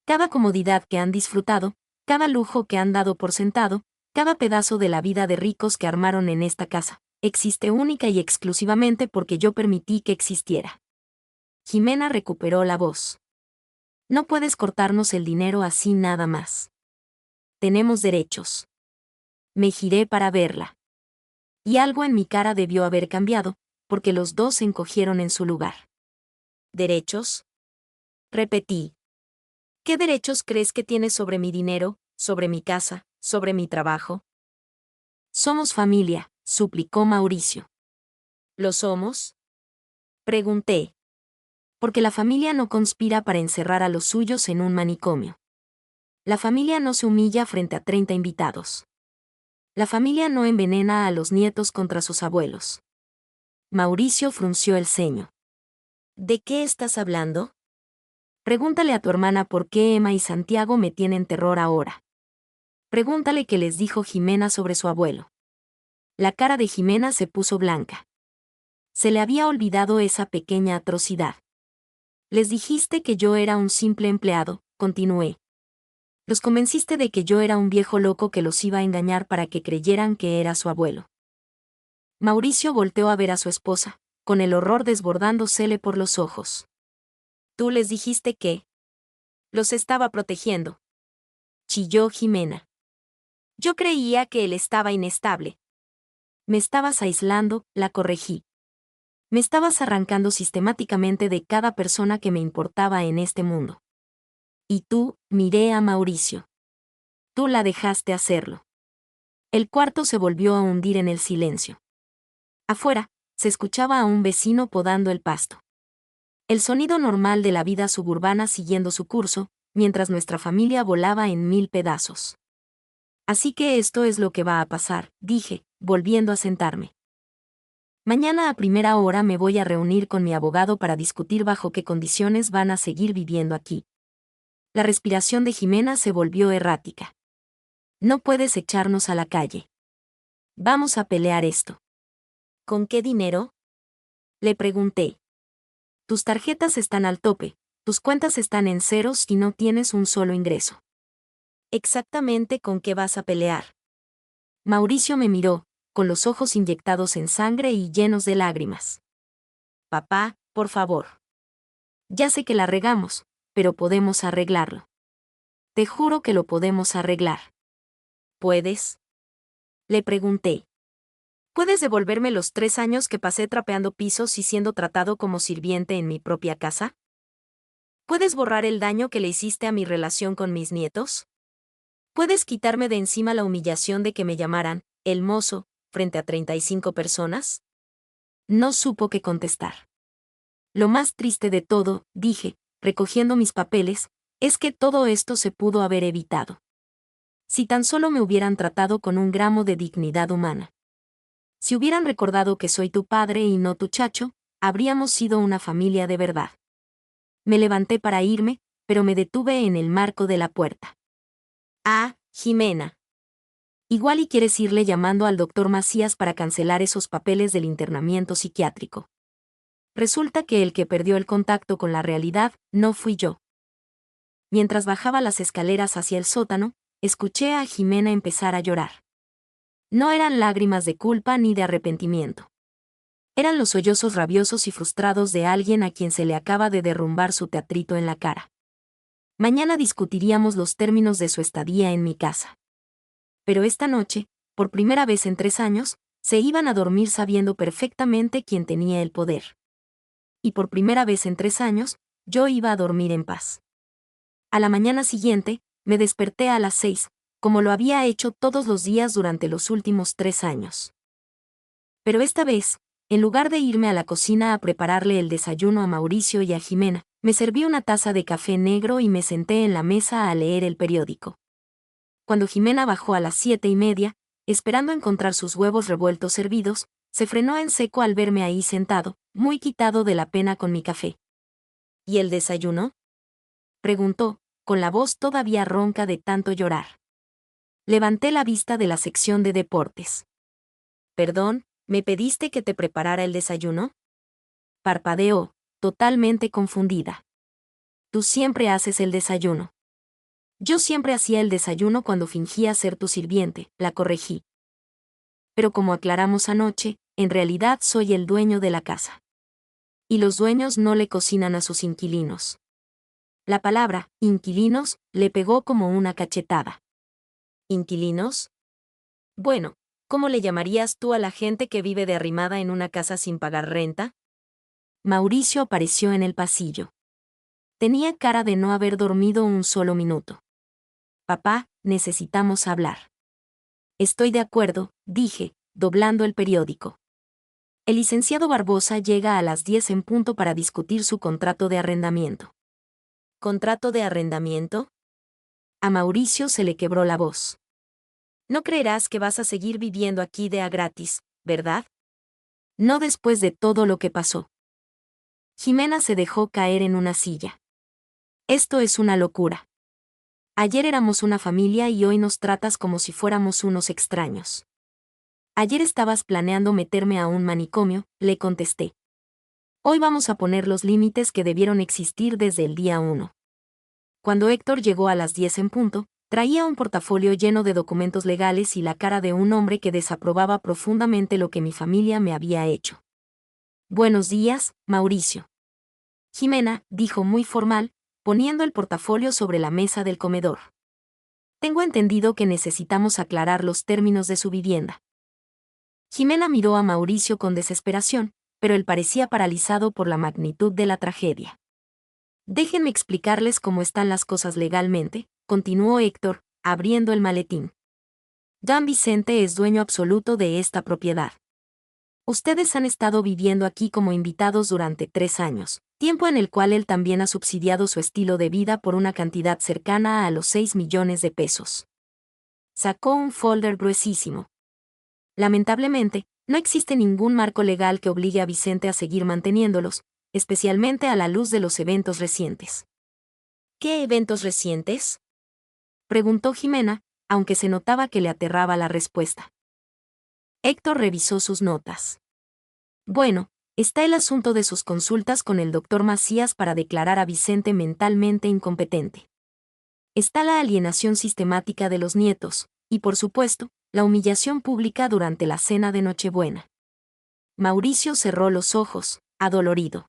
Cada comodidad que han disfrutado, cada lujo que han dado por sentado, cada pedazo de la vida de ricos que armaron en esta casa, existe única y exclusivamente porque yo permití que existiera. Jimena recuperó la voz. No puedes cortarnos el dinero así nada más. Tenemos derechos. Me giré para verla. Y algo en mi cara debió haber cambiado, porque los dos se encogieron en su lugar. ¿Derechos? Repetí. ¿Qué derechos crees que tienes sobre mi dinero, sobre mi casa, sobre mi trabajo? Somos familia, suplicó Mauricio. ¿Lo somos? Pregunté. Porque la familia no conspira para encerrar a los suyos en un manicomio. La familia no se humilla frente a 30 invitados. La familia no envenena a los nietos contra sus abuelos. Mauricio frunció el ceño. ¿De qué estás hablando? Pregúntale a tu hermana por qué Emma y Santiago me tienen terror ahora. Pregúntale qué les dijo Jimena sobre su abuelo. La cara de Jimena se puso blanca. Se le había olvidado esa pequeña atrocidad. Les dijiste que yo era un simple empleado, continué. Los convenciste de que yo era un viejo loco que los iba a engañar para que creyeran que era su abuelo. Mauricio volteó a ver a su esposa, con el horror desbordándosele por los ojos. Tú les dijiste que los estaba protegiendo. Chilló Jimena. Yo creía que él estaba inestable. Me estabas aislando, la corregí. Me estabas arrancando sistemáticamente de cada persona que me importaba en este mundo. Y tú, miré a Mauricio. Tú la dejaste hacerlo. El cuarto se volvió a hundir en el silencio. Afuera, se escuchaba a un vecino podando el pasto. El sonido normal de la vida suburbana siguiendo su curso, mientras nuestra familia volaba en 1000 pedazos. Así que esto es lo que va a pasar, dije, volviendo a sentarme. Mañana a primera hora me voy a reunir con mi abogado para discutir bajo qué condiciones van a seguir viviendo aquí. La respiración de Jimena se volvió errática. No puedes echarnos a la calle. Vamos a pelear esto. ¿Con qué dinero? Le pregunté. Tus tarjetas están al tope, tus cuentas están en ceros y no tienes un solo ingreso. ¿Exactamente con qué vas a pelear? Mauricio me miró, con los ojos inyectados en sangre y llenos de lágrimas. Papá, por favor. Ya sé que la regamos, pero podemos arreglarlo. Te juro que lo podemos arreglar. ¿Puedes? Le pregunté. ¿Puedes devolverme los 3 años que pasé trapeando pisos y siendo tratado como sirviente en mi propia casa? ¿Puedes borrar el daño que le hiciste a mi relación con mis nietos? ¿Puedes quitarme de encima la humillación de que me llamaran el mozo frente a 35 personas? No supo qué contestar. Lo más triste de todo, dije, recogiendo mis papeles, es que todo esto se pudo haber evitado. Si tan solo me hubieran tratado con un gramo de dignidad humana. Si hubieran recordado que soy tu padre y no tu chacho, habríamos sido una familia de verdad. Me levanté para irme, pero me detuve en el marco de la puerta. Ah, Jimena. Igual y quieres irle llamando al doctor Macías para cancelar esos papeles del internamiento psiquiátrico. Resulta que el que perdió el contacto con la realidad no fui yo. Mientras bajaba las escaleras hacia el sótano, escuché a Jimena empezar a llorar. No eran lágrimas de culpa ni de arrepentimiento. Eran los sollozos rabiosos y frustrados de alguien a quien se le acaba de derrumbar su teatrito en la cara. Mañana discutiríamos los términos de su estadía en mi casa. Pero esta noche, por primera vez en 3 años, se iban a dormir sabiendo perfectamente quién tenía el poder. Y por primera vez en 3 años, yo iba a dormir en paz. A la mañana siguiente, me desperté a las 6, como lo había hecho todos los días durante los últimos 3 años. Pero esta vez, en lugar de irme a la cocina a prepararle el desayuno a Mauricio y a Jimena, me serví una taza de café negro y me senté en la mesa a leer el periódico. Cuando Jimena bajó a las 7:30, esperando encontrar sus huevos revueltos servidos, se frenó en seco al verme ahí sentado, muy quitado de la pena con mi café. ¿Y el desayuno? Preguntó, con la voz todavía ronca de tanto llorar. Levanté la vista de la sección de deportes. Perdón, ¿me pediste que te preparara el desayuno? Parpadeó, totalmente confundida. Tú siempre haces el desayuno. Yo siempre hacía el desayuno cuando fingía ser tu sirviente, la corregí. Pero como aclaramos anoche, en realidad soy el dueño de la casa. Y los dueños no le cocinan a sus inquilinos. La palabra, inquilinos, le pegó como una cachetada. ¿Inquilinos? Bueno, ¿cómo le llamarías tú a la gente que vive de arrimada en una casa sin pagar renta? Mauricio apareció en el pasillo. Tenía cara de no haber dormido un solo minuto. Papá, necesitamos hablar. Estoy de acuerdo, dije, doblando el periódico. El licenciado Barbosa llega a las 10 en punto para discutir su contrato de arrendamiento. ¿Contrato de arrendamiento? A Mauricio se le quebró la voz. No creerás que vas a seguir viviendo aquí de a gratis, ¿verdad? No después de todo lo que pasó. Jimena se dejó caer en una silla. Esto es una locura. Ayer éramos una familia y hoy nos tratas como si fuéramos unos extraños. Ayer estabas planeando meterme a un manicomio, le contesté. Hoy vamos a poner los límites que debieron existir desde el día 1. Cuando Héctor llegó a las 10 en punto, traía un portafolio lleno de documentos legales y la cara de un hombre que desaprobaba profundamente lo que mi familia me había hecho. Buenos días, Mauricio. Jimena, dijo muy formal, poniendo el portafolio sobre la mesa del comedor. Tengo entendido que necesitamos aclarar los términos de su vivienda. Jimena miró a Mauricio con desesperación, pero él parecía paralizado por la magnitud de la tragedia. Déjenme explicarles cómo están las cosas legalmente, continuó Héctor, abriendo el maletín. Don Vicente es dueño absoluto de esta propiedad. Ustedes han estado viviendo aquí como invitados durante 3 años, tiempo en el cual él también ha subsidiado su estilo de vida por una cantidad cercana a los 6 millones de pesos. Sacó un folder gruesísimo. Lamentablemente, no existe ningún marco legal que obligue a Vicente a seguir manteniéndolos, especialmente a la luz de los eventos recientes. ¿Qué eventos recientes?, preguntó Jimena, aunque se notaba que le aterraba la respuesta. Héctor revisó sus notas. Bueno, está el asunto de sus consultas con el doctor Macías para declarar a Vicente mentalmente incompetente. Está la alienación sistemática de los nietos, y por supuesto, la humillación pública durante la cena de Nochebuena. Mauricio cerró los ojos, adolorido.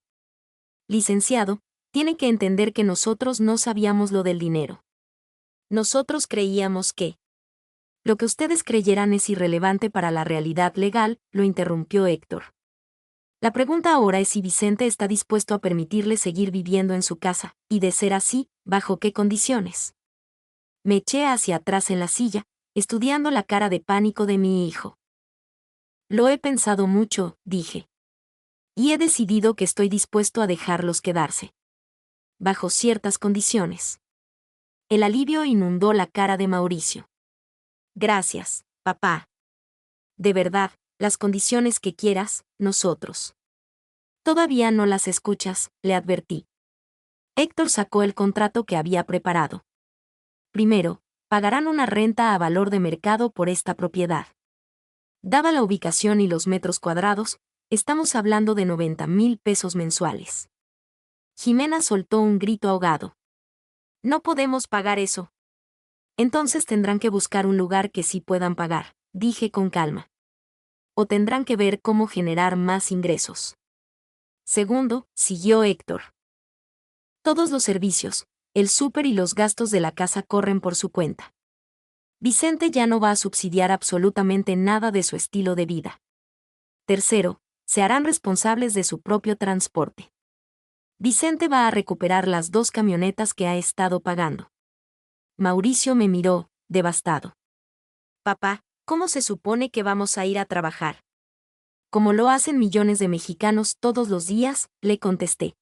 Licenciado, tiene que entender que nosotros no sabíamos lo del dinero. Nosotros creíamos que... Lo que ustedes creyeran es irrelevante para la realidad legal, lo interrumpió Héctor. La pregunta ahora es si Vicente está dispuesto a permitirle seguir viviendo en su casa, y de ser así, ¿bajo qué condiciones? Me eché hacia atrás en la silla, estudiando la cara de pánico de mi hijo. Lo he pensado mucho, dije. Y he decidido que estoy dispuesto a dejarlos quedarse. Bajo ciertas condiciones. El alivio inundó la cara de Mauricio. Gracias, papá. De verdad, las condiciones que quieras, nosotros. Todavía no las escuchas, le advertí. Héctor sacó el contrato que había preparado. Primero, pagarán una renta a valor de mercado por esta propiedad. Dada la ubicación y los metros cuadrados, estamos hablando de 90,000 pesos mensuales. Jimena soltó un grito ahogado. No podemos pagar eso. Entonces tendrán que buscar un lugar que sí puedan pagar, dije con calma. O tendrán que ver cómo generar más ingresos. Segundo, siguió Héctor. Todos los servicios, el súper y los gastos de la casa corren por su cuenta. Vicente ya no va a subsidiar absolutamente nada de su estilo de vida. Tercero, se harán responsables de su propio transporte. Vicente va a recuperar las 2 camionetas que ha estado pagando. Mauricio me miró, devastado. Papá, ¿cómo se supone que vamos a ir a trabajar? Como lo hacen millones de mexicanos todos los días, le contesté.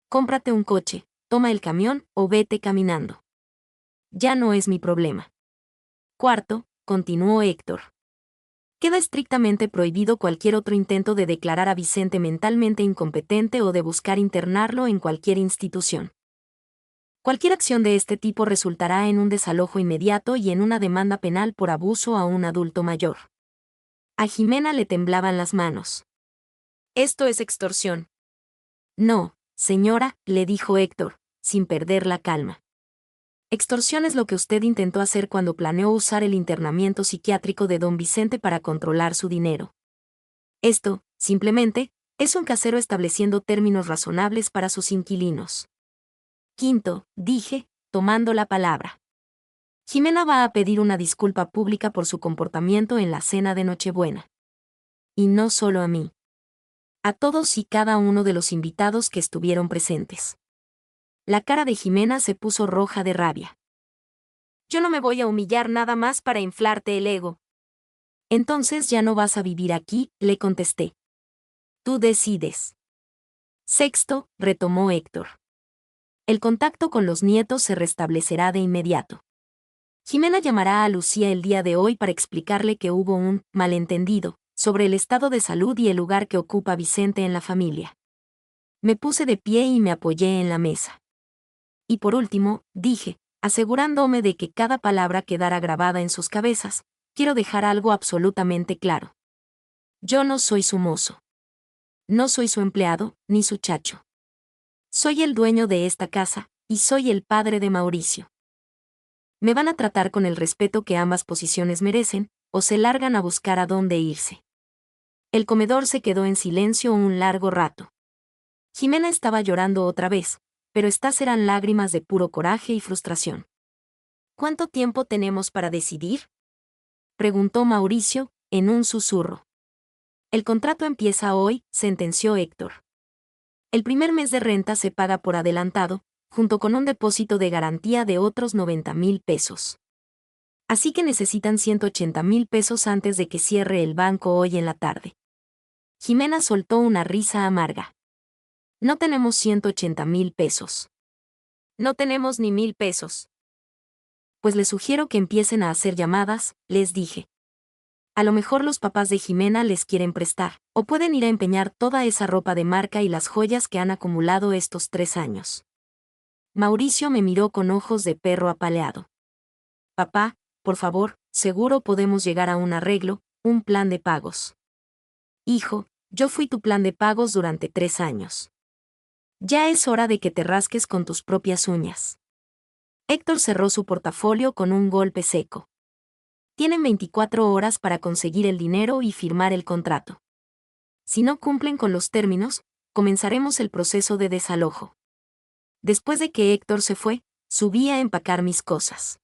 Cómprate un coche, toma el camión o vete caminando. Ya no es mi problema. Cuarto, continuó Héctor. Queda estrictamente prohibido cualquier otro intento de declarar a Vicente mentalmente incompetente o de buscar internarlo en cualquier institución. Cualquier acción de este tipo resultará en un desalojo inmediato y en una demanda penal por abuso a un adulto mayor. A Jimena le temblaban las manos. Esto es extorsión. No, señora, le dijo Héctor, sin perder la calma. Extorsión es lo que usted intentó hacer cuando planeó usar el internamiento psiquiátrico de don Vicente para controlar su dinero. Esto, simplemente, es un casero estableciendo términos razonables para sus inquilinos. Quinto, dije, tomando la palabra. Jimena va a pedir una disculpa pública por su comportamiento en la cena de Nochebuena. Y no solo a mí. A todos y cada uno de los invitados que estuvieron presentes. La cara de Jimena se puso roja de rabia. Yo no me voy a humillar nada más para inflarte el ego. Entonces ya no vas a vivir aquí, le contesté. Tú decides. Sexto, retomó Héctor. El contacto con los nietos se restablecerá de inmediato. Jimena llamará a Lucía el día de hoy para explicarle que hubo un malentendido sobre el estado de salud y el lugar que ocupa Vicente en la familia. Me puse de pie y me apoyé en la mesa. Y por último, dije, asegurándome de que cada palabra quedara grabada en sus cabezas, quiero dejar algo absolutamente claro. Yo no soy su mozo. No soy su empleado, ni su chacho. Soy el dueño de esta casa, y soy el padre de Mauricio. Me van a tratar con el respeto que ambas posiciones merecen, o se largan a buscar a dónde irse. El comedor se quedó en silencio un largo rato. Jimena estaba llorando otra vez, pero estas eran lágrimas de puro coraje y frustración. ¿Cuánto tiempo tenemos para decidir?, preguntó Mauricio, en un susurro. El contrato empieza hoy, sentenció Héctor. El primer mes de renta se paga por adelantado, junto con un depósito de garantía de otros 90,000 pesos. Así que necesitan 180,000 pesos antes de que cierre el banco hoy en la tarde. Jimena soltó una risa amarga. No tenemos 180,000 pesos. No tenemos ni 1,000 pesos. Pues les sugiero que empiecen a hacer llamadas, les dije. A lo mejor los papás de Jimena les quieren prestar, o pueden ir a empeñar toda esa ropa de marca y las joyas que han acumulado estos 3 años. Mauricio me miró con ojos de perro apaleado. Papá, por favor, seguro podemos llegar a un arreglo, un plan de pagos. Hijo, yo fui tu plan de pagos durante 3 años. Ya es hora de que te rasques con tus propias uñas. Héctor cerró su portafolio con un golpe seco. Tienen 24 horas para conseguir el dinero y firmar el contrato. Si no cumplen con los términos, comenzaremos el proceso de desalojo. Después de que Héctor se fue, subí a empacar mis cosas.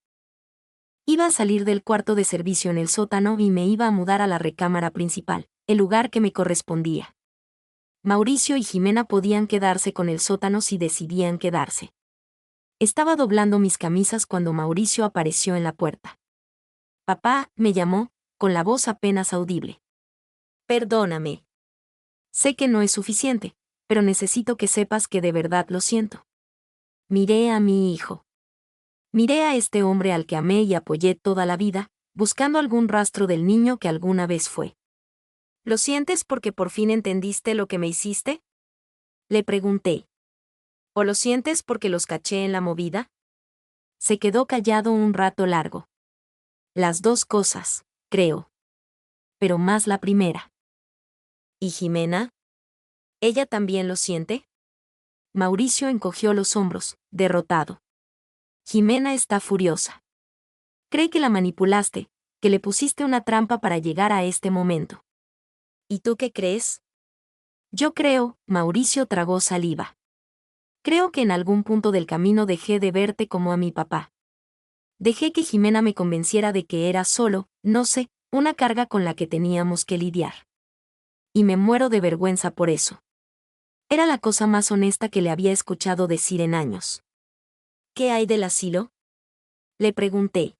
Iba a salir del cuarto de servicio en el sótano y me iba a mudar a la recámara principal, el lugar que me correspondía. Mauricio y Jimena podían quedarse con el sótano si decidían quedarse. Estaba doblando mis camisas cuando Mauricio apareció en la puerta. Papá, me llamó, con la voz apenas audible. Perdóname. Sé que no es suficiente, pero necesito que sepas que de verdad lo siento. Miré a mi hijo. Miré a este hombre al que amé y apoyé toda la vida, buscando algún rastro del niño que alguna vez fue. ¿Lo sientes porque por fin entendiste lo que me hiciste? Le pregunté. ¿O lo sientes porque los caché en la movida? Se quedó callado un rato largo. Las dos cosas, creo. Pero más la primera. ¿Y Jimena? ¿Ella también lo siente? Mauricio encogió los hombros, derrotado. Jimena está furiosa. Cree que la manipulaste, que le pusiste una trampa para llegar a este momento. ¿Y tú qué crees? Yo creo, Mauricio tragó saliva. Creo que en algún punto del camino dejé de verte como a mi papá. Dejé que Jimena me convenciera de que era solo, no sé, una carga con la que teníamos que lidiar. Y me muero de vergüenza por eso. Era la cosa más honesta que le había escuchado decir en años. ¿Qué hay del asilo? Le pregunté.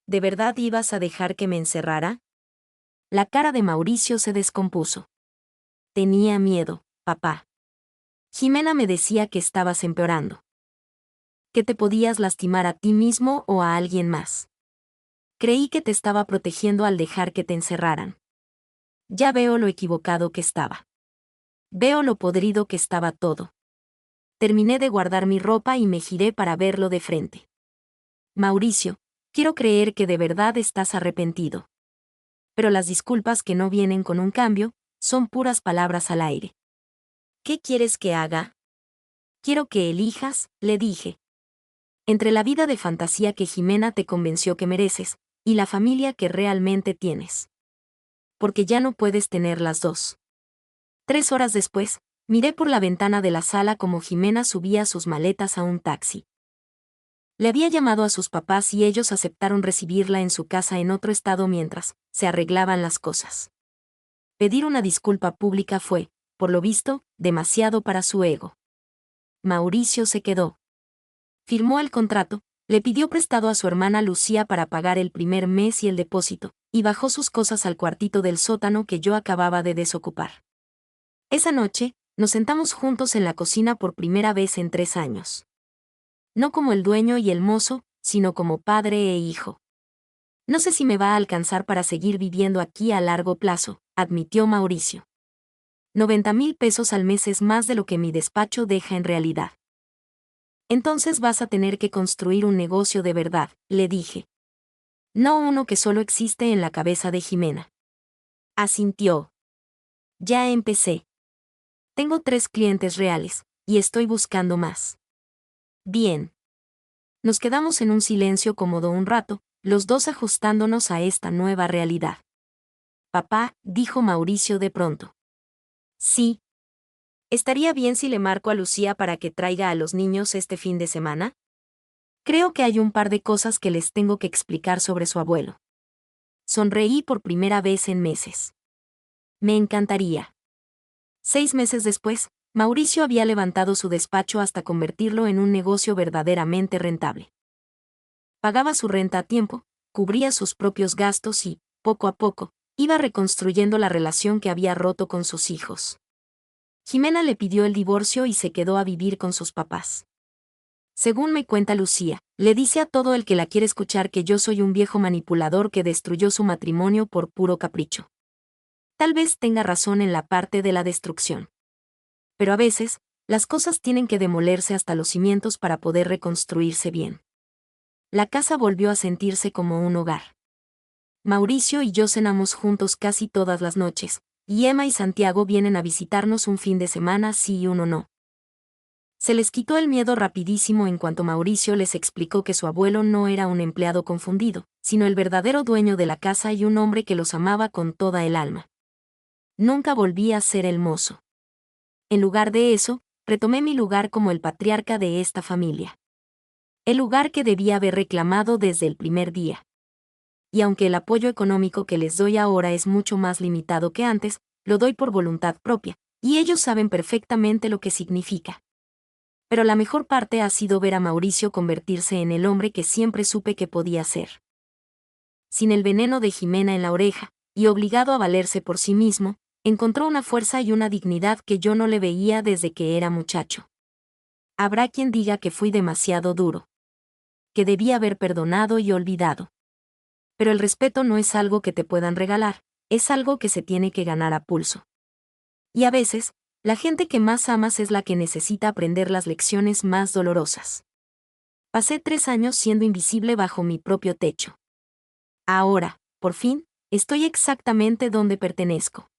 ¿De verdad ibas a dejar que me encerrara? La cara de Mauricio se descompuso. Tenía miedo, papá. Jimena me decía que estabas empeorando. Que te podías lastimar a ti mismo o a alguien más. Creí que te estaba protegiendo al dejar que te encerraran. Ya veo lo equivocado que estaba. Veo lo podrido que estaba todo. Terminé de guardar mi ropa y me giré para verlo de frente. Mauricio, quiero creer que de verdad estás arrepentido. Pero las disculpas que no vienen con un cambio, son puras palabras al aire. ¿Qué quieres que haga? Quiero que elijas, le dije. Entre la vida de fantasía que Jimena te convenció que mereces, y la familia que realmente tienes. Porque ya no puedes tener las dos. 3 horas después, miré por la ventana de la sala como Jimena subía sus maletas a un taxi. Le había llamado a sus papás y ellos aceptaron recibirla en su casa en otro estado mientras se arreglaban las cosas. Pedir una disculpa pública fue, por lo visto, demasiado para su ego. Mauricio se quedó. Firmó el contrato, le pidió prestado a su hermana Lucía para pagar el primer mes y el depósito, y bajó sus cosas al cuartito del sótano que yo acababa de desocupar. Esa noche, nos sentamos juntos en la cocina por primera vez en 3 años. No como el dueño y el mozo, sino como padre e hijo. No sé si me va a alcanzar para seguir viviendo aquí a largo plazo, admitió Mauricio. 90,000 pesos al mes es más de lo que mi despacho deja en realidad. Entonces vas a tener que construir un negocio de verdad, le dije. No uno que solo existe en la cabeza de Jimena. Asintió. Ya empecé. Tengo 3 clientes reales, y estoy buscando más. Bien. Nos quedamos en un silencio cómodo un rato, los dos ajustándonos a esta nueva realidad. Papá, dijo Mauricio de pronto. Sí. ¿Estaría bien si le marco a Lucía para que traiga a los niños este fin de semana? Creo que hay un par de cosas que les tengo que explicar sobre su abuelo. Sonreí por primera vez en meses. Me encantaría. 6 meses después, Mauricio había levantado su despacho hasta convertirlo en un negocio verdaderamente rentable. Pagaba su renta a tiempo, cubría sus propios gastos y, poco a poco, iba reconstruyendo la relación que había roto con sus hijos. Jimena le pidió el divorcio y se quedó a vivir con sus papás. Según me cuenta Lucía, le dice a todo el que la quiere escuchar que yo soy un viejo manipulador que destruyó su matrimonio por puro capricho. Tal vez tenga razón en la parte de la destrucción. Pero a veces, las cosas tienen que demolerse hasta los cimientos para poder reconstruirse bien. La casa volvió a sentirse como un hogar. Mauricio y yo cenamos juntos casi todas las noches, y Emma y Santiago vienen a visitarnos un fin de semana sí y uno no. Se les quitó el miedo rapidísimo en cuanto Mauricio les explicó que su abuelo no era un empleado confundido, sino el verdadero dueño de la casa y un hombre que los amaba con toda el alma. Nunca volví a ser el mozo. En lugar de eso, retomé mi lugar como el patriarca de esta familia. El lugar que debía haber reclamado desde el primer día. Y aunque el apoyo económico que les doy ahora es mucho más limitado que antes, lo doy por voluntad propia, y ellos saben perfectamente lo que significa. Pero la mejor parte ha sido ver a Mauricio convertirse en el hombre que siempre supe que podía ser. Sin el veneno de Jimena en la oreja, y obligado a valerse por sí mismo, encontró una fuerza y una dignidad que yo no le veía desde que era muchacho. Habrá quien diga que fui demasiado duro, que debía haber perdonado y olvidado. Pero el respeto no es algo que te puedan regalar, es algo que se tiene que ganar a pulso. Y a veces, la gente que más amas es la que necesita aprender las lecciones más dolorosas. Pasé 3 años siendo invisible bajo mi propio techo. Ahora, por fin, estoy exactamente donde pertenezco.